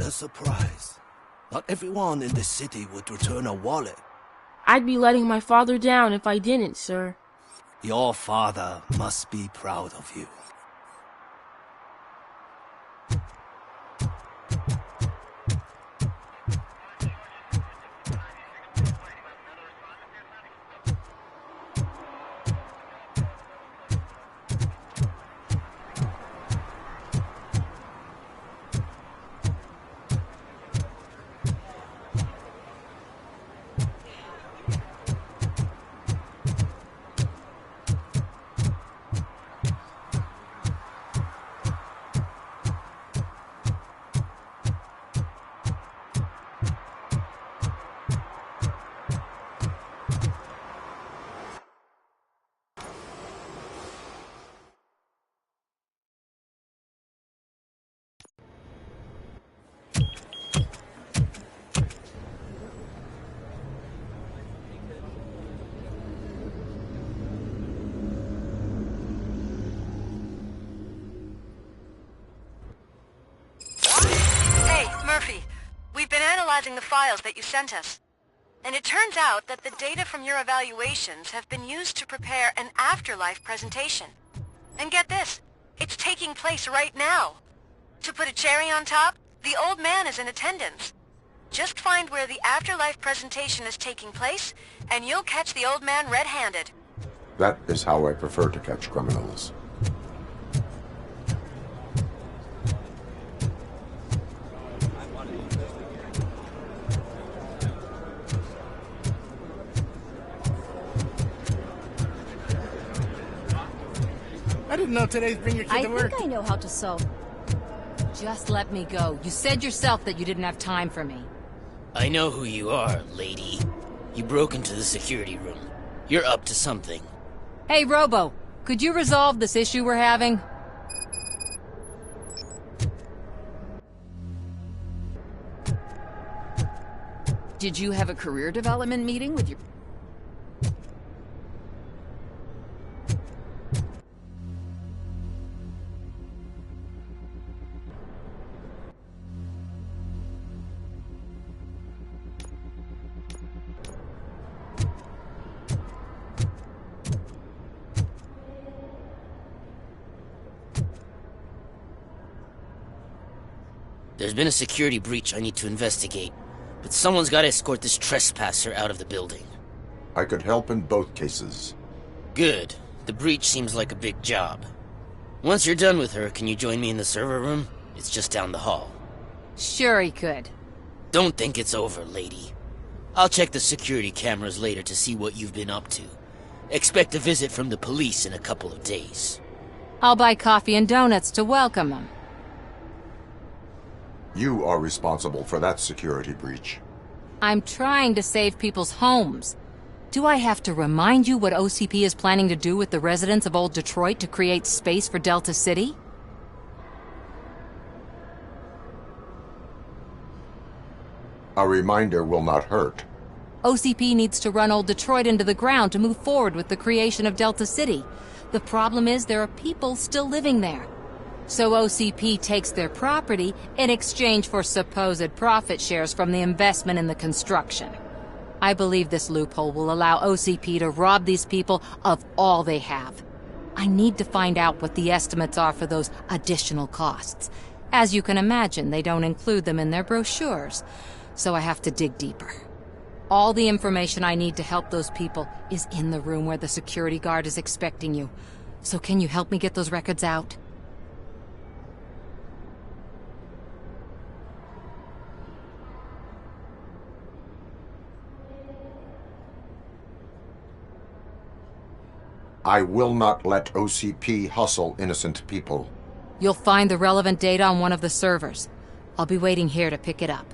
a surprise. Not everyone in the city would return a wallet. I'd be letting my father down if I didn't, sir. Your father must be proud of you. We've been analyzing the files that you sent us. And it turns out that the data from your evaluations have been used to prepare an afterlife presentation. And get this, it's taking place right now. To put a cherry on top, the old man is in attendance. Just find where the afterlife presentation is taking place, and you'll catch the old man red-handed. That is how I prefer to catch criminals. I didn't know today's Bring Your Kid to Work. I think I know how to sew. Just let me go. You said yourself that you didn't have time for me. I know who you are, lady. You broke into the security room. You're up to something. Hey, Robo, could you resolve this issue we're having? Did you have a career development meeting with your... There's been a security breach I need to investigate, but someone's got to escort this trespasser out of the building. I could help in both cases. Good. The breach seems like a big job. Once you're done with her, can you join me in the server room? It's just down the hall. Sure he could. Don't think it's over, lady. I'll check the security cameras later to see what you've been up to. Expect a visit from the police in a couple of days. I'll buy coffee and donuts to welcome him. You are responsible for that security breach. I'm trying to save people's homes. Do I have to remind you what OCP is planning to do with the residents of Old Detroit to create space for Delta City? A reminder will not hurt. OCP needs to run Old Detroit into the ground to move forward with the creation of Delta City. The problem is there are people still living there. So OCP takes their property in exchange for supposed profit shares from the investment in the construction. I believe this loophole will allow OCP to rob these people of all they have. I need to find out what the estimates are for those additional costs. As you can imagine, they don't include them in their brochures, so I have to dig deeper. All the information I need to help those people is in the room where the security guard is expecting you. So can you help me get those records out? I will not let OCP hustle innocent people. You'll find the relevant data on one of the servers. I'll be waiting here to pick it up.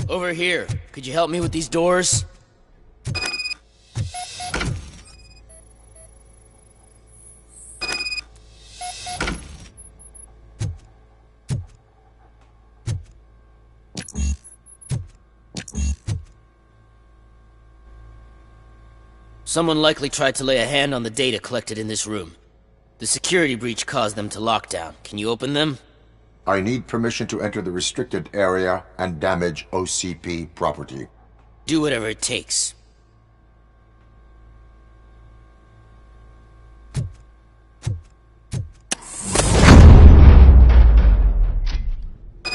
Over here. Could you help me with these doors? Someone likely tried to lay a hand on the data collected in this room. The security breach caused them to lock down. Can you open them? I need permission to enter the restricted area and damage OCP property. Do whatever it takes.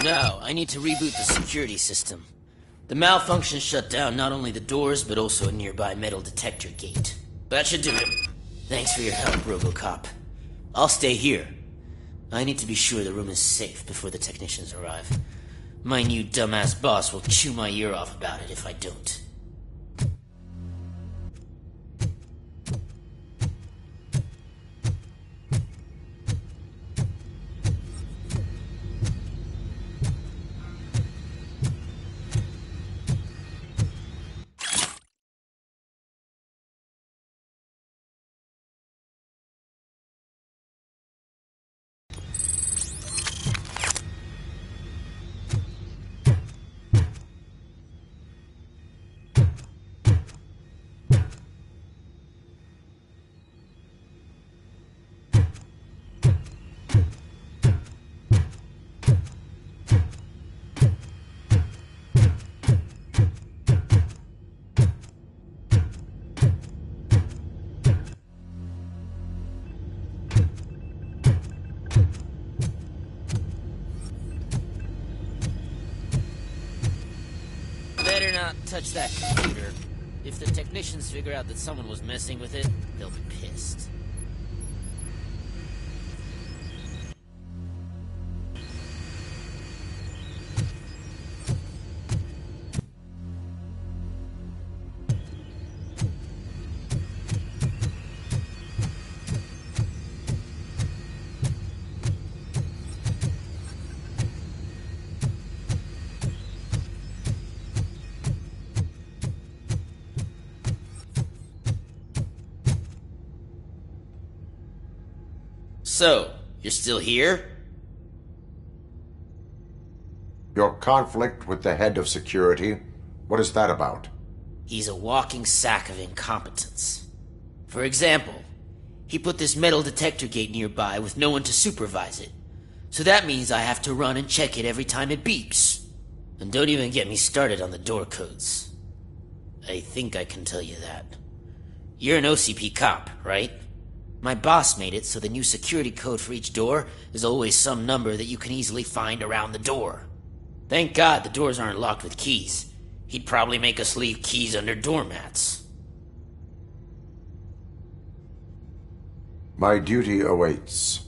Now, I need to reboot the security system. The malfunction shut down not only the doors, but also a nearby metal detector gate. That should do it. Thanks for your help, Robocop. I'll stay here. I need to be sure the room is safe before the technicians arrive. My new dumbass boss will chew my ear off about it if I don't. Better not touch that computer. If the technicians figure out that someone was messing with it, they'll be pissed. So, you're still here? Your conflict with the head of security, what is that about? He's a walking sack of incompetence. For example, he put this metal detector gate nearby with no one to supervise it. So that means I have to run and check it every time it beeps. And don't even get me started on the door codes. I think I can tell you that. You're an OCP cop, right? My boss made it so the new security code for each door is always some number that you can easily find around the door. Thank God the doors aren't locked with keys. He'd probably make us leave keys under doormats. My duty awaits.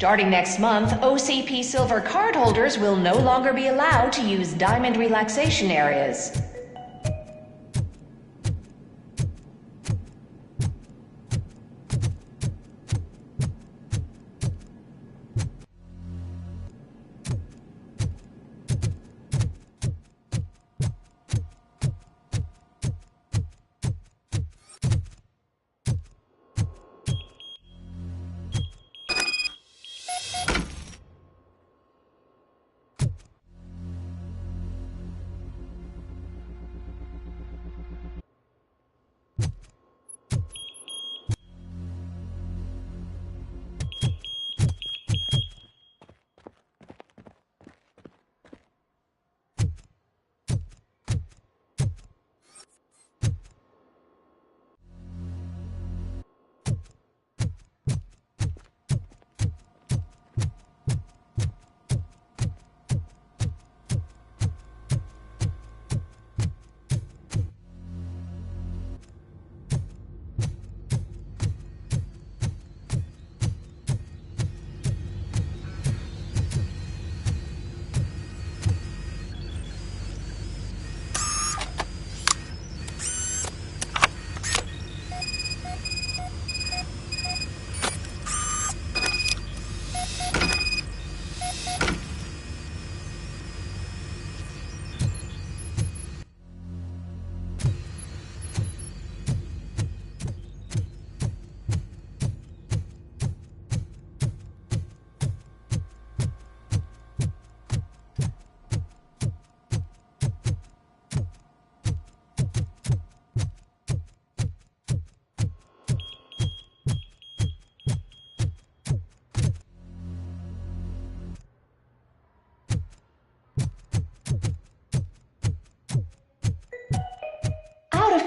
Starting next month, OCP Silver cardholders will no longer be allowed to use Diamond relaxation areas.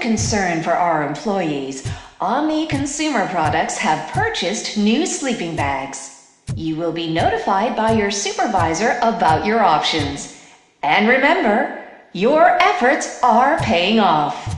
concern for our employees, Omni Consumer Products have purchased new sleeping bags. You will be notified by your supervisor about your options. And remember, your efforts are paying off.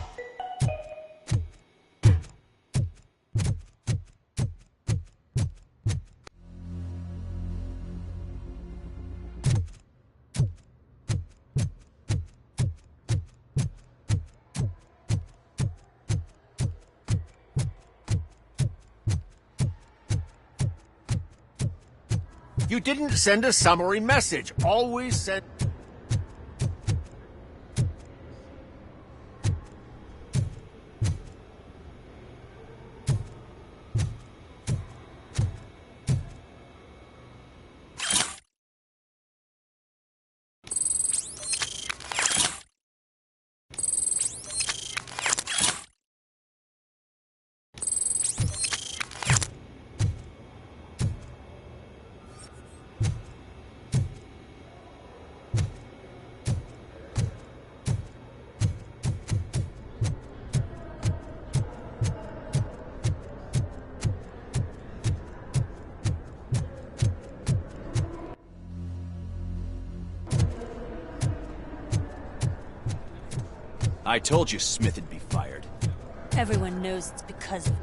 You didn't send a summary message. Always send... I told you Smith would be fired. Everyone knows it's because of...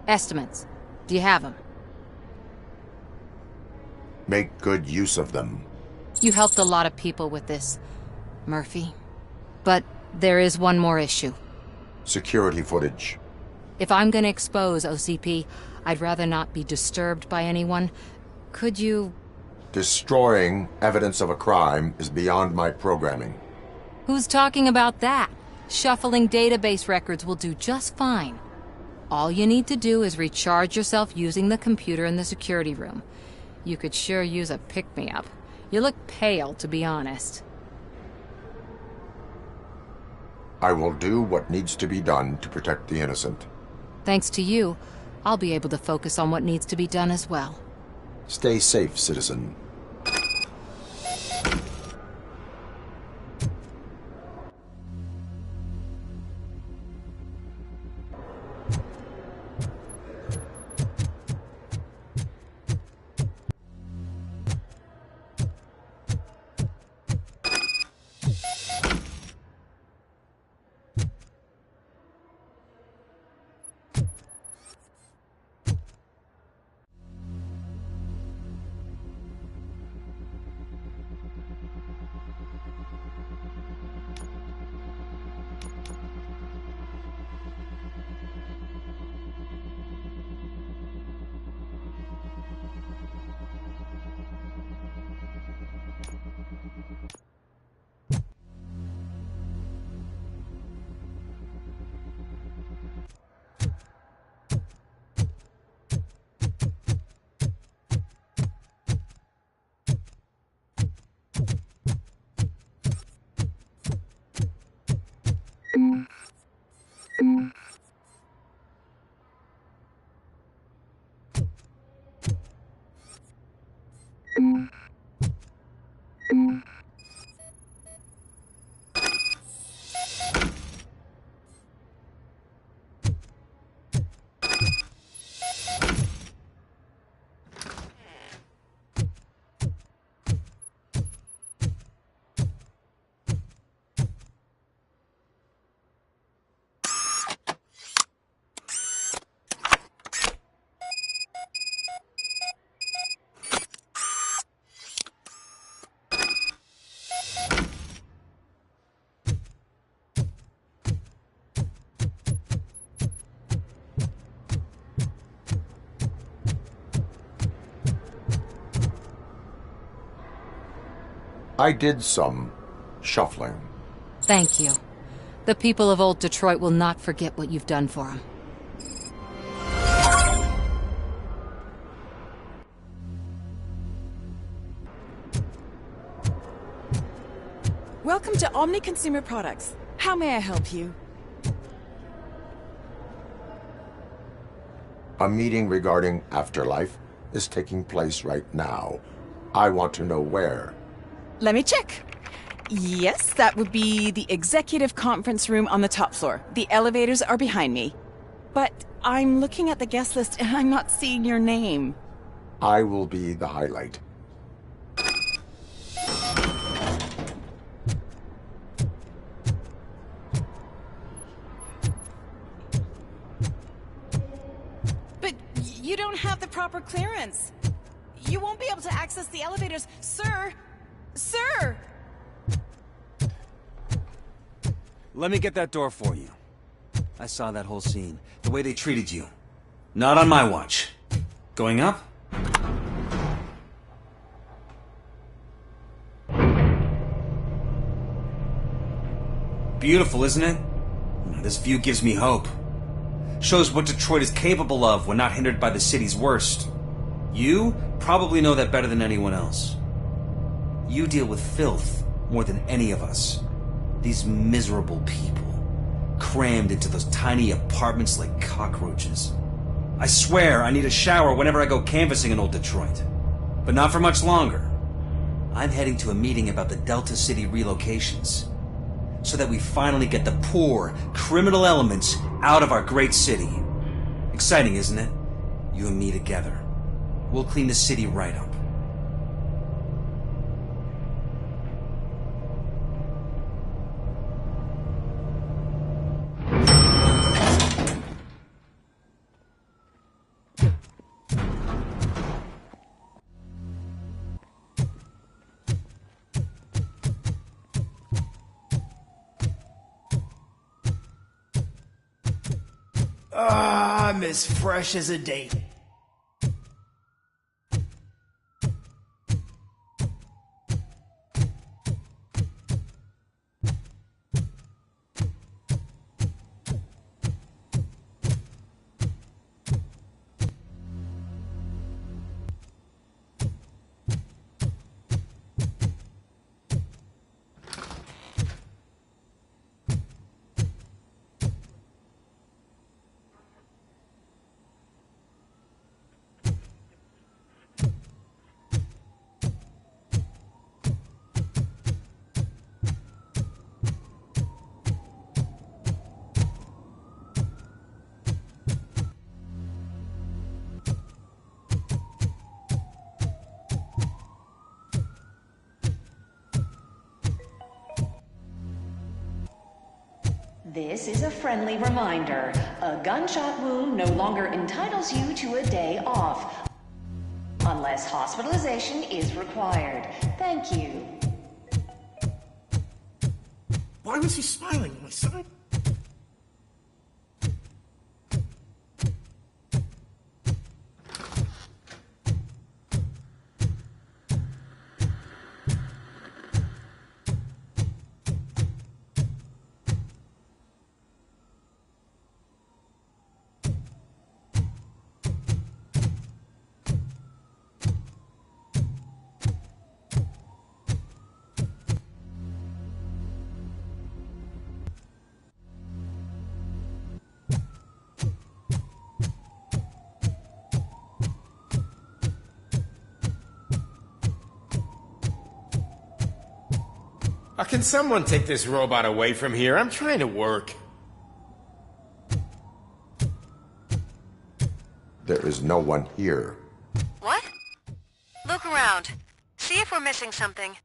Estimates. Do you have them? Make good use of them. You helped a lot of people with this, Murphy. But there is one more issue. Security footage. If I'm gonna expose OCP, I'd rather not be disturbed by anyone. Could you... Destroying evidence of a crime is beyond my programming. Who's talking about that? Shuffling database records will do just fine. All you need to do is recharge yourself using the computer in the security room. You could sure use a pick-me-up. You look pale, to be honest. I will do what needs to be done to protect the innocent. Thanks to you, I'll be able to focus on what needs to be done as well. Stay safe, citizen. I did some shuffling. Thank you. The people of Old Detroit will not forget what you've done for them. Welcome to Omni Consumer Products. How may I help you? A meeting regarding Afterlife is taking place right now. I want to know where. Let me check. Yes, that would be the executive conference room on the top floor. The elevators are behind me. But I'm looking at the guest list and I'm not seeing your name. I will be the highlight. But you don't have the proper clearance. You won't be able to access the elevators. Sir! Sir! Let me get that door for you. I saw that whole scene. The way they treated you. Not on my watch. Going up? Beautiful, isn't it? This view gives me hope. Shows what Detroit is capable of when not hindered by the city's worst. You probably know that better than anyone else. You deal with filth more than any of us. These miserable people, crammed into those tiny apartments like cockroaches. I swear I need a shower whenever I go canvassing in Old Detroit. But not for much longer. I'm heading to a meeting about the Delta City relocations, so that we finally get the poor, criminal elements out of our great city. Exciting, isn't it? You and me together. We'll clean the city right up. I'm as fresh as a date. This is a friendly reminder. A gunshot wound no longer entitles you to a day off, unless hospitalization is required. Thank you. Why was he smiling, my son? Can someone take this robot away from here? I'm trying to work. There is no one here. What? Look around. See if we're missing something.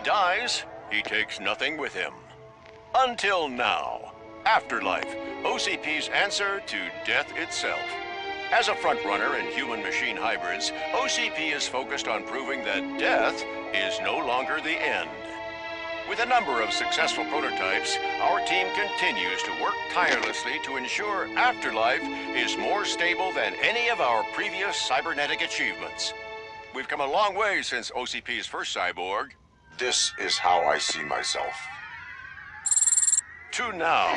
dies, he takes nothing with him. Until now. Afterlife, OCP's answer to death itself. As a frontrunner in human-machine hybrids, OCP is focused on proving that death is no longer the end. With a number of successful prototypes, our team continues to work tirelessly to ensure Afterlife is more stable than any of our previous cybernetic achievements. We've come a long way since OCP's first cyborg. This is how I see myself. To now.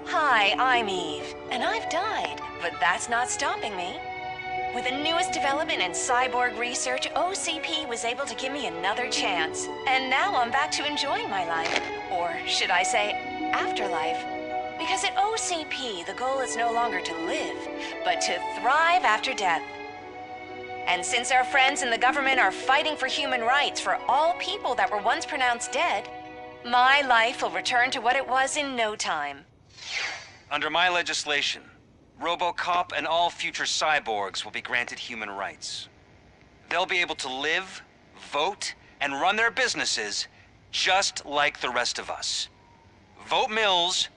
Hi, I'm Eve, and I've died, but that's not stopping me. With the newest development in cyborg research, OCP was able to give me another chance. And now I'm back to enjoying my life. Or should I say, afterlife. Because at OCP, the goal is no longer to live, but to thrive after death. And since our friends in the government are fighting for human rights for all people that were once pronounced dead, my life will return to what it was in no time. Under my legislation, Robocop and all future cyborgs will be granted human rights. They'll be able to live, vote, and run their businesses just like the rest of us. Vote Mills,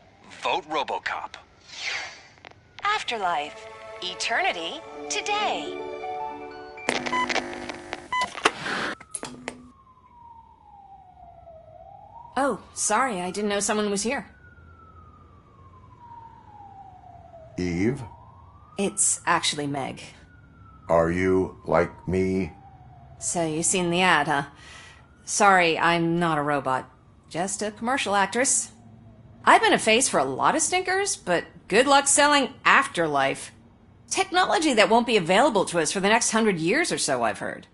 vote Robocop. Afterlife. Eternity. Today. Oh, sorry, I didn't know someone was here. Eve? It's actually Meg. Are you like me? So you've seen the ad, huh? Sorry, I'm not a robot. Just a commercial actress. I've been a face for a lot of stinkers, but good luck selling Afterlife. Technology that won't be available to us for the next 100 years or so, I've heard.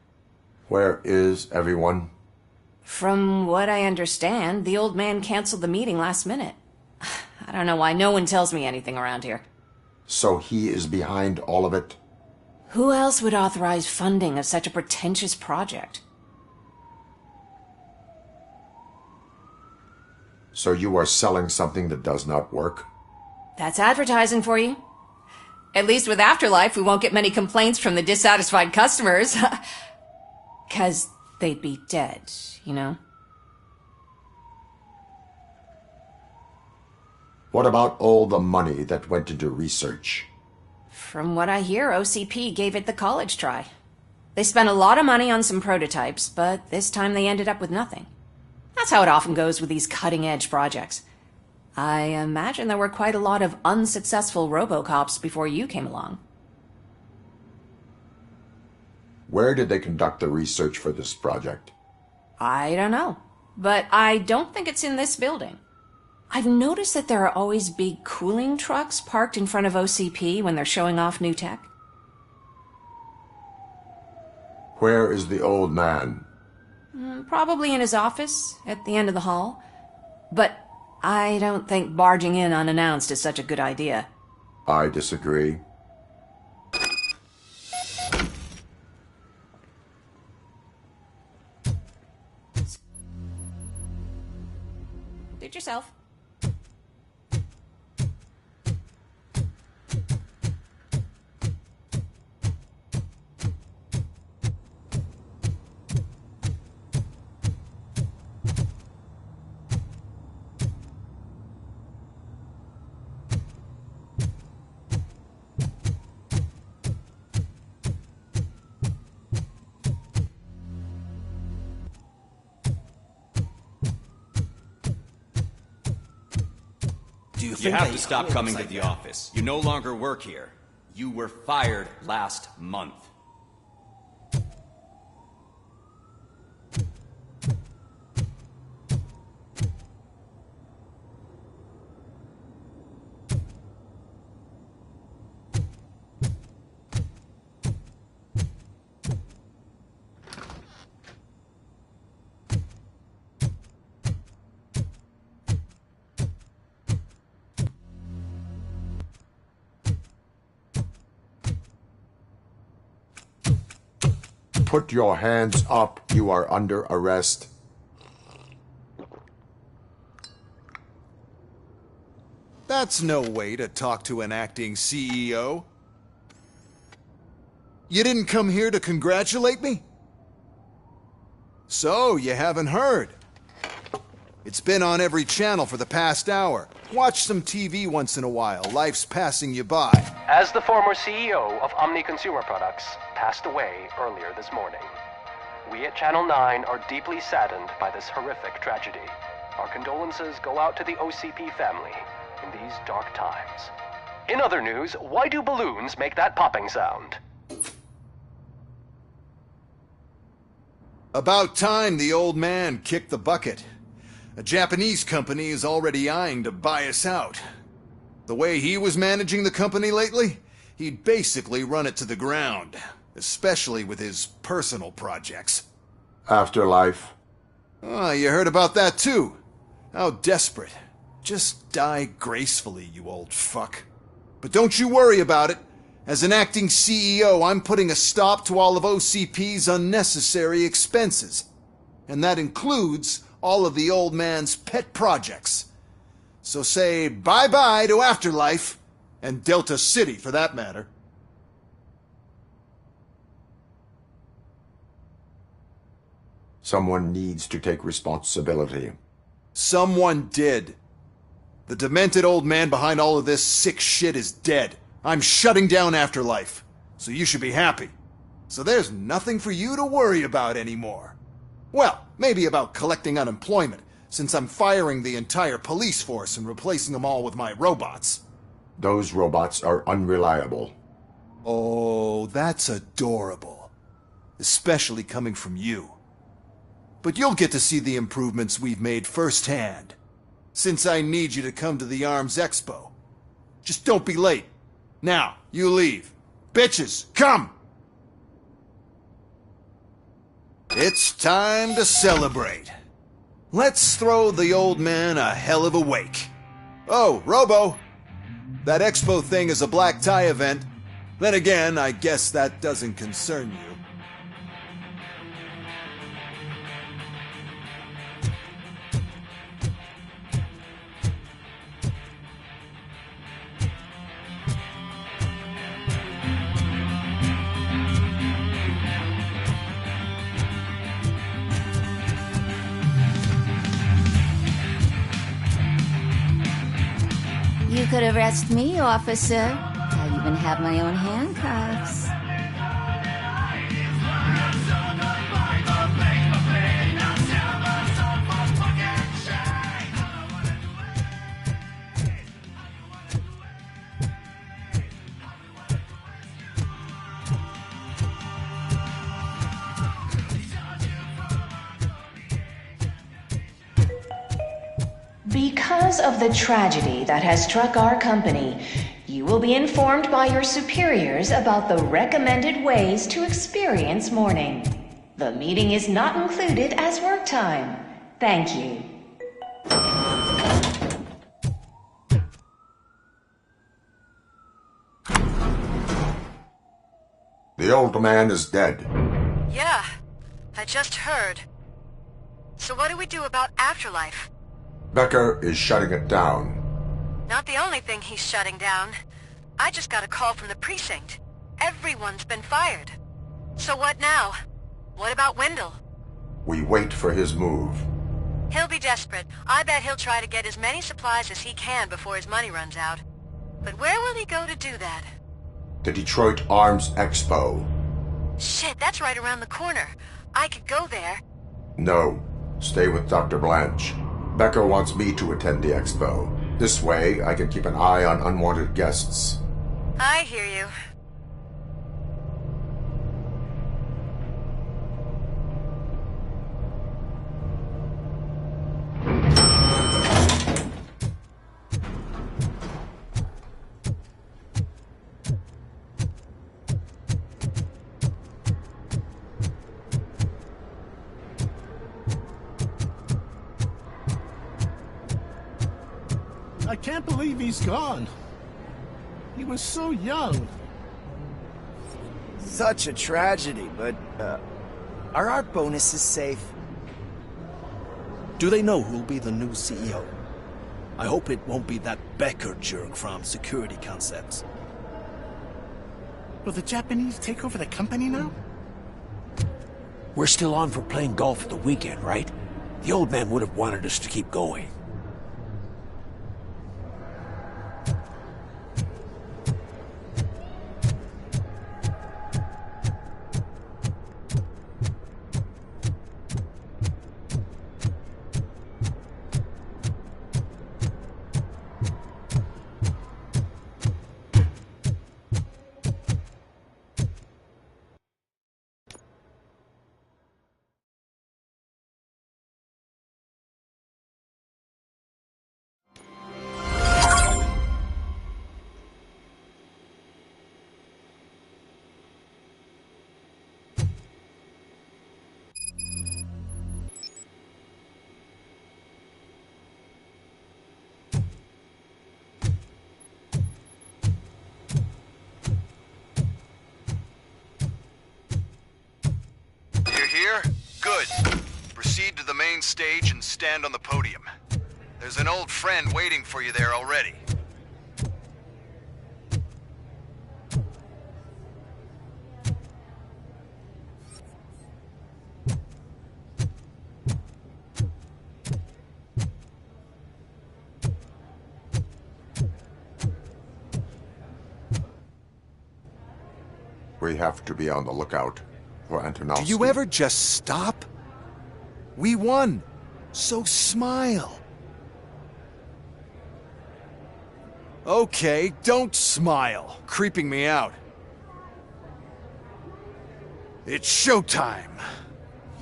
Where is everyone? From what I understand, the old man canceled the meeting last minute. I don't know why no one tells me anything around here. So he is behind all of it? Who else would authorize funding of such a pretentious project? So you are selling something that does not work? That's advertising for you. At least with Afterlife, we won't get many complaints from the dissatisfied customers. 'Cause they'd be dead, you know? What about all the money that went into research? From what I hear, OCP gave it the college try. They spent a lot of money on some prototypes, but this time they ended up with nothing. That's how it often goes with these cutting-edge projects. I imagine there were quite a lot of unsuccessful Robocops before you came along. Where did they conduct the research for this project? I don't know, but I don't think it's in this building. I've noticed that there are always big cooling trucks parked in front of OCP when they're showing off new tech. Where is the old man? Probably in his office, at the end of the hall. But I don't think barging in unannounced is such a good idea. I disagree. Do it yourself. You have to stop coming to the office. You no longer work here. You were fired last month. Put your hands up. You are under arrest. That's no way to talk to an acting CEO. You didn't come here to congratulate me? So, you haven't heard? It's been on every channel for the past hour. Watch some TV once in a while. Life's passing you by. As the former CEO of Omni Consumer Products passed away earlier this morning, we at Channel 9 are deeply saddened by this horrific tragedy. Our condolences go out to the OCP family in these dark times. In other news, why do balloons make that popping sound? About time the old man kicked the bucket. A Japanese company is already eyeing to buy us out. The way he was managing the company lately, he'd basically run it to the ground, especially with his personal projects. Afterlife. Oh, you heard about that too. How desperate. Just die gracefully, you old fuck. But don't you worry about it. As an acting CEO, I'm putting a stop to all of OCP's unnecessary expenses. And that includes all of the old man's pet projects. So say bye-bye to Afterlife, and Delta City for that matter. Someone needs to take responsibility. Someone did. The demented old man behind all of this sick shit is dead. I'm shutting down Afterlife, so you should be happy. So there's nothing for you to worry about anymore. Well, maybe about collecting unemployment, since I'm firing the entire police force and replacing them all with my robots. Those robots are unreliable. Oh, that's adorable. Especially coming from you. But you'll get to see the improvements we've made firsthand, since I need you to come to the ARMS Expo. Just don't be late. Now, you leave. Bitches, come! It's time to celebrate. Let's throw the old man a hell of a wake. Oh, Robo! That expo thing is a black tie event. Then again, I guess that doesn't concern you. You could arrest me, officer. I even have my own handcuffs. Because of the tragedy that has struck our company, you will be informed by your superiors about the recommended ways to experience mourning. The meeting is not included as work time. Thank you. The old man is dead. Yeah, I just heard. So what do we do about Afterlife? Becker is shutting it down. Not the only thing he's shutting down. I just got a call from the precinct. Everyone's been fired. So what now? What about Wendell? We wait for his move. He'll be desperate. I bet he'll try to get as many supplies as he can before his money runs out. But where will he go to do that? The Detroit Arms Expo. Shit, that's right around the corner. I could go there. No. Stay with Dr. Blanche. Becker wants me to attend the expo. This way, I can keep an eye on unwanted guests. I hear you. I can't believe he's gone. He was so young. Such a tragedy, but, are our bonuses safe? Do they know who'll be the new CEO? I hope it won't be that Becker jerk from Security Concepts. Will the Japanese take over the company now? We're still on for playing golf at the weekend, right? The old man would have wanted us to keep going. Here? Good. Proceed to the main stage and stand on the podium. There's an old friend waiting for you there already. We have to be on the lookout for Antonovsky. Do you ever just stop? We won, so smile. Okay, don't smile, creeping me out. It's showtime.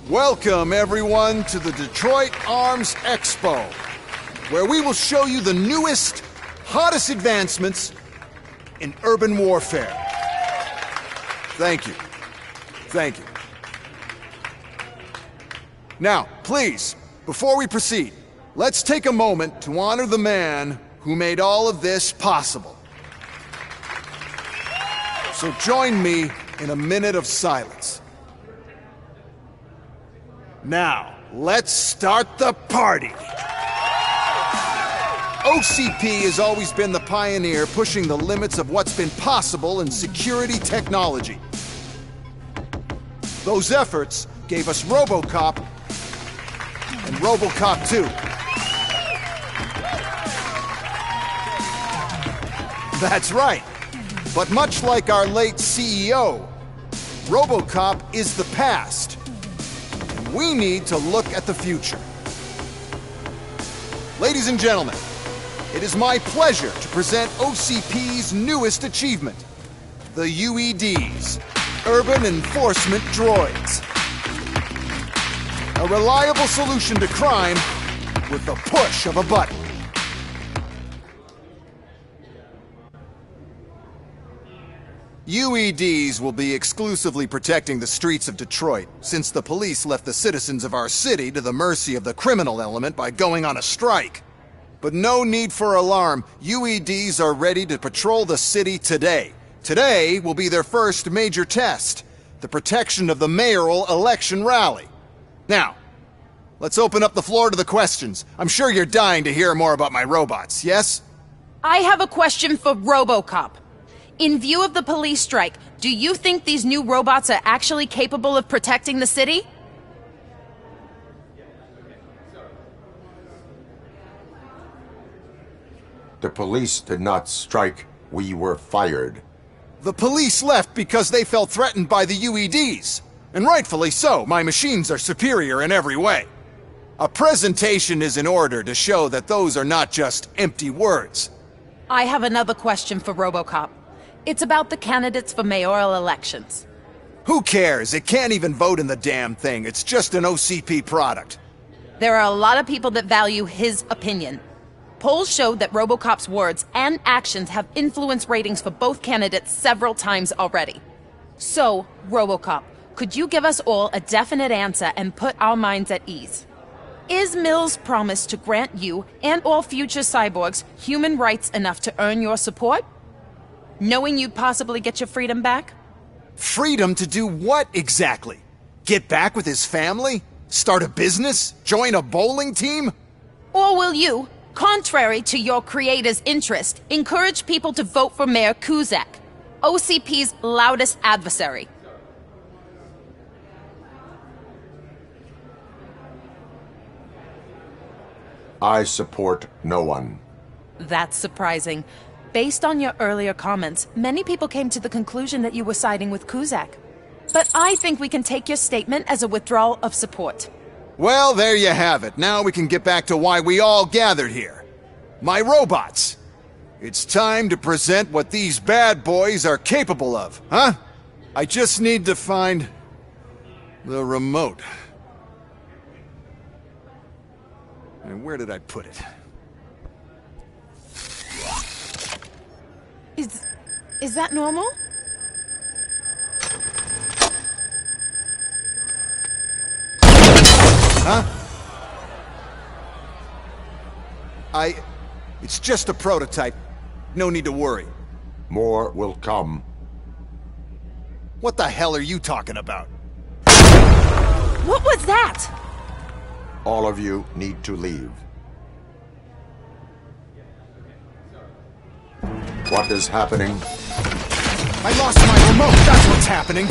Welcome, everyone, to the Detroit Arms Expo, where we will show you the newest, hottest advancements in urban warfare. Thank you. Thank you. Now, please, before we proceed, let's take a moment to honor the man who made all of this possible. So join me in a minute of silence. Now, let's start the party. OCP has always been the pioneer pushing the limits of what's been possible in security technology. Those efforts gave us Robocop and Robocop 2. That's right. But much like our late CEO, Robocop is the past. And we need to look at the future. Ladies and gentlemen, it is my pleasure to present OCP's newest achievement, the UEDs. Urban Enforcement Droids. A reliable solution to crime with the push of a button. UEDs will be exclusively protecting the streets of Detroit, since the police left the citizens of our city to the mercy of the criminal element by going on a strike. But no need for alarm. UEDs are ready to patrol the city today. Today will be their first major test, the protection of the mayoral election rally. Now, let's open up the floor to the questions. I'm sure you're dying to hear more about my robots, yes? I have a question for Robocop. In view of the police strike, do you think these new robots are actually capable of protecting the city? The police did not strike. We were fired. The police left because they felt threatened by the UEDs. And rightfully so, my machines are superior in every way. A presentation is in order to show that those are not just empty words. I have another question for Robocop. It's about the candidates for mayoral elections. Who cares? It can't even vote in the damn thing. It's just an OCP product. There are a lot of people that value his opinion. Polls show that Robocop's words and actions have influenced ratings for both candidates several times already. So, Robocop, could you give us all a definite answer and put our minds at ease? Is Mills' promise to grant you and all future cyborgs human rights enough to earn your support? Knowing you'd possibly get your freedom back? Freedom to do what exactly? Get back with his family? Start a business? Join a bowling team? Or will you, contrary to your creator's interest, encourage people to vote for Mayor Kuzak, OCP's loudest adversary? I support no one. That's surprising. Based on your earlier comments, many people came to the conclusion that you were siding with Kuzak. But I think we can take your statement as a withdrawal of support. Well, there you have it. Now we can get back to why we all gathered here. My robots. It's time to present what these bad boys are capable of, huh? I just need to find the remote. And where did I put it? Is that normal? Huh? It's just a prototype. No need to worry. More will come. What the hell are you talking about? What was that? All of you need to leave. What is happening? I lost my remote, that's what's happening.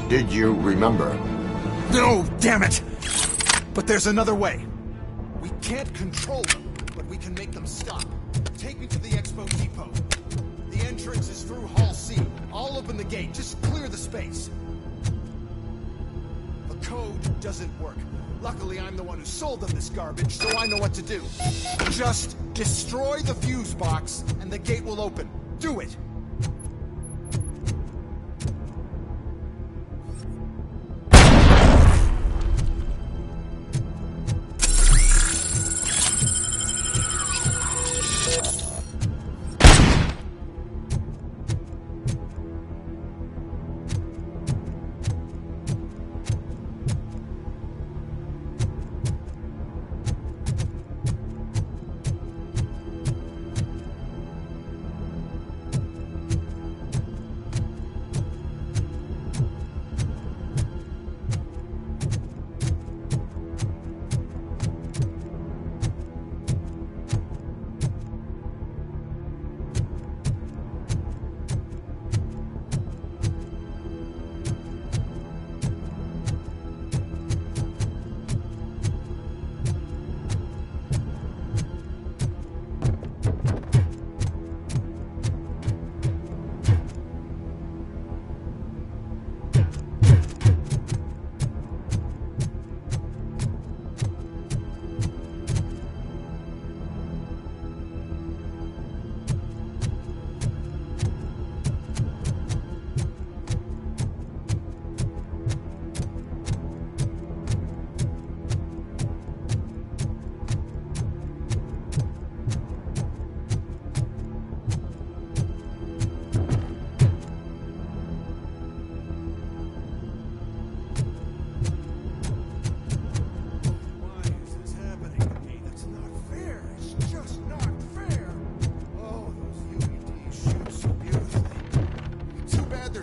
Did you remember? No, damn it! But there's another way. We can't control them, but we can make them stop. Take me to the Expo Depot. The entrance is through Hall C. I'll open the gate. Just clear the space. The code doesn't work. Luckily, I'm the one who sold them this garbage, so I know what to do. Just destroy the fuse box, and the gate will open. Do it!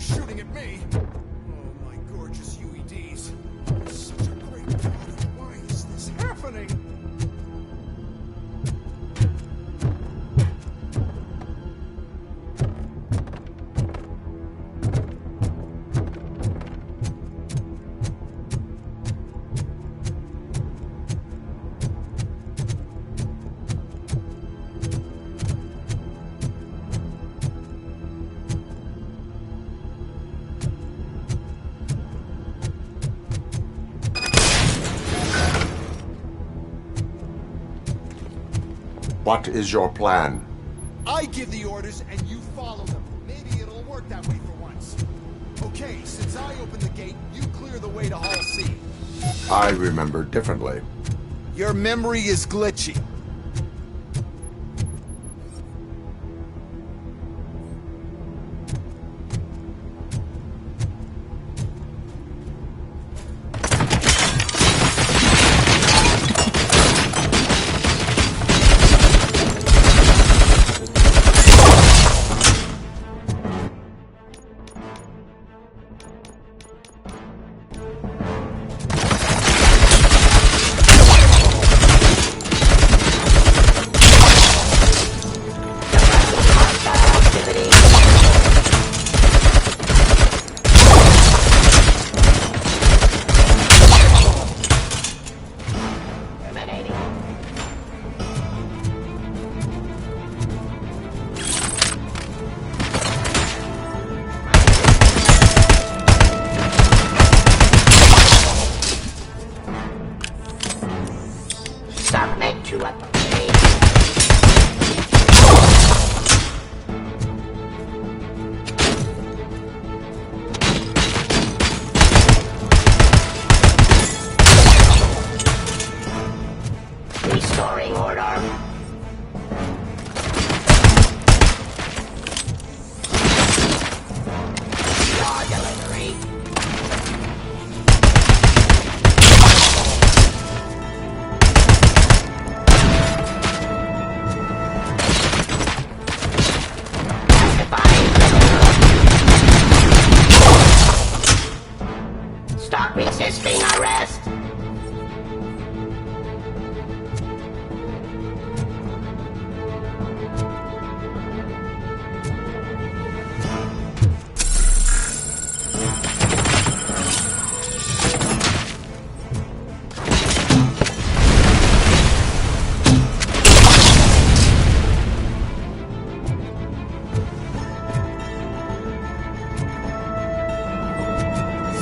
shooting at me. Oh, my gorgeous UEDs. Such a great product. Why is this happening? What is your plan? I give the orders and you follow them. Maybe it'll work that way for once. Okay, since I opened the gate, you clear the way to Hall C. I remember differently. Your memory is glitchy. Restoring order. Raw delivery. Stop resisting arrest.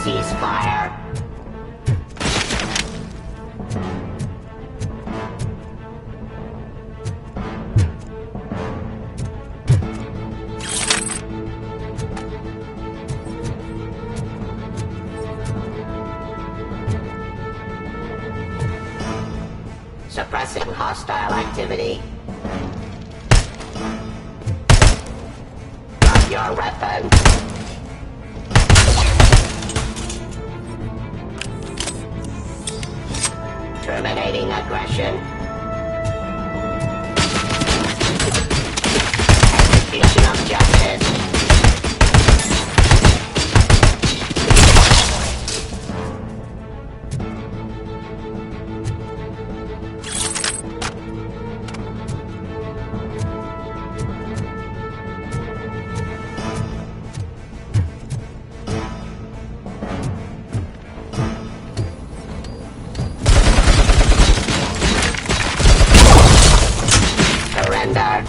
Ceasefire. Suppressing hostile activity. Drop your weapon. Terminating aggression. Execution of justice. Surrender.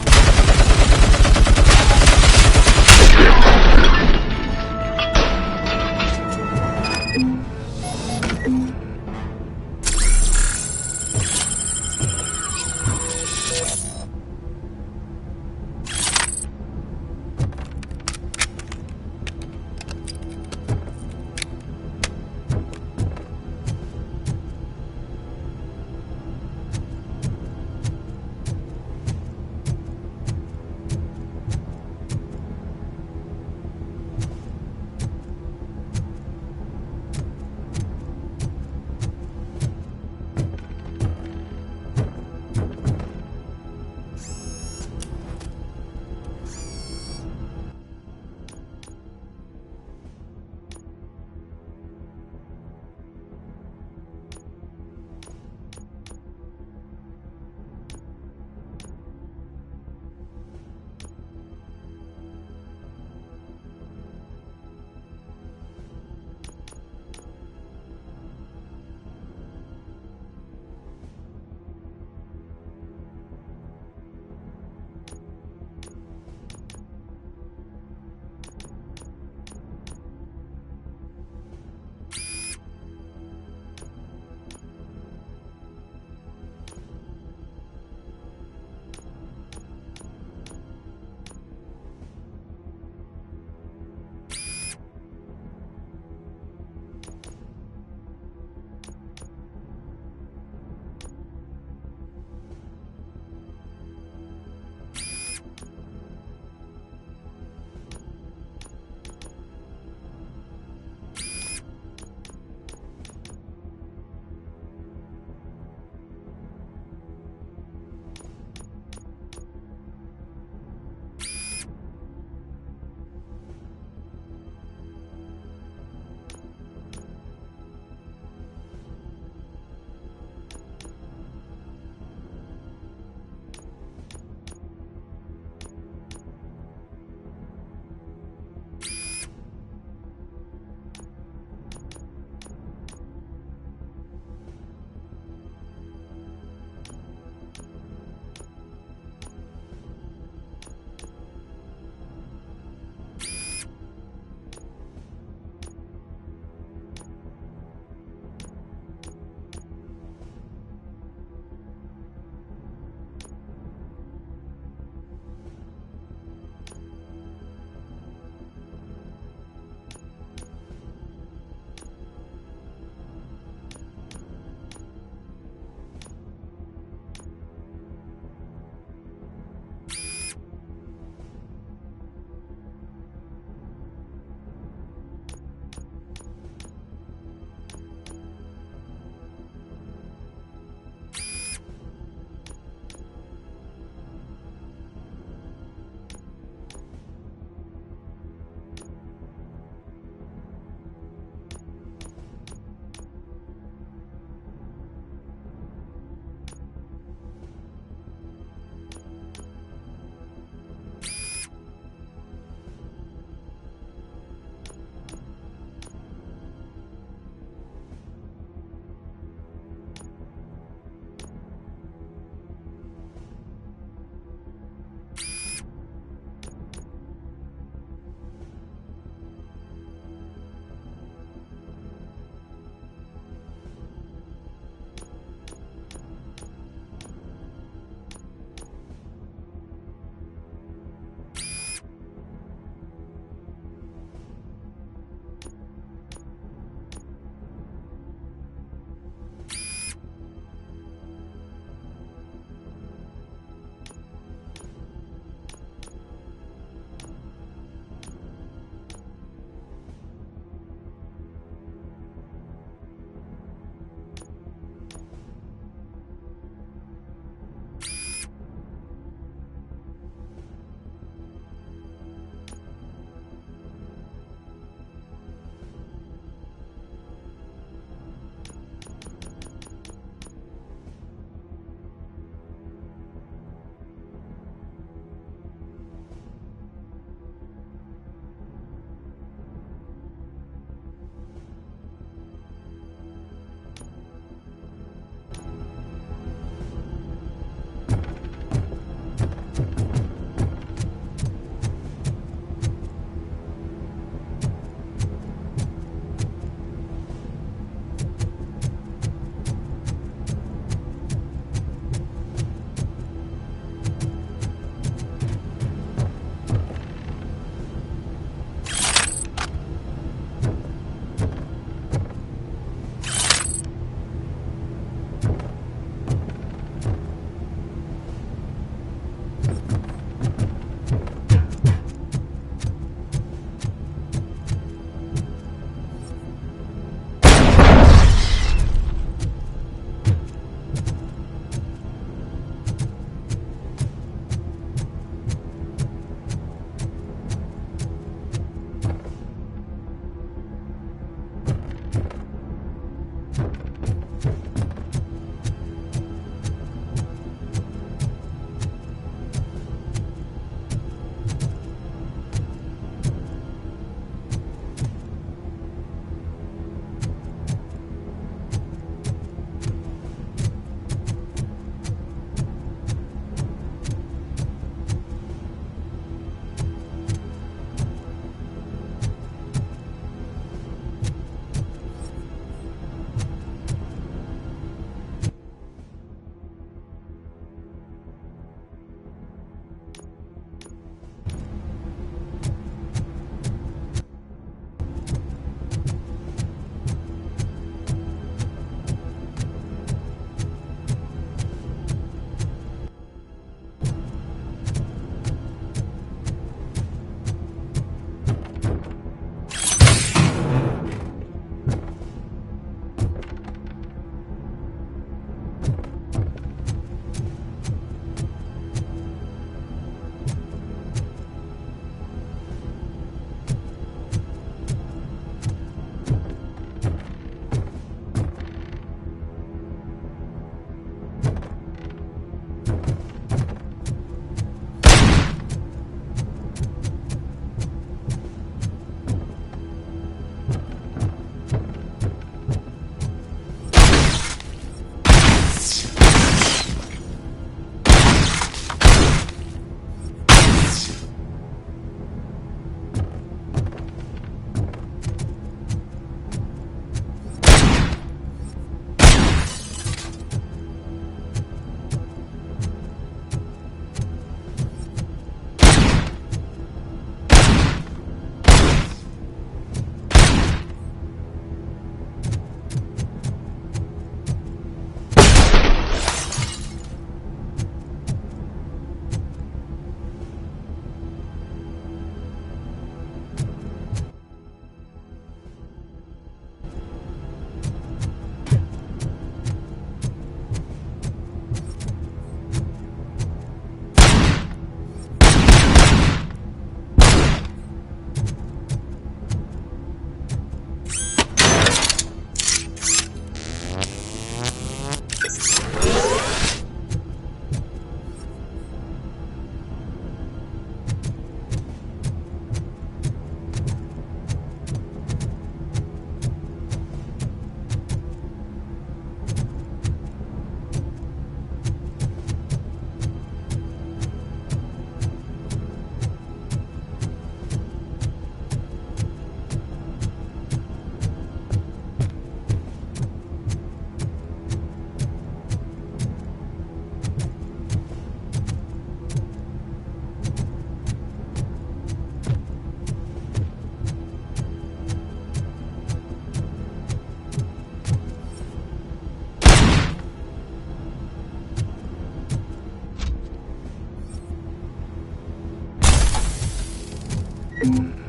it.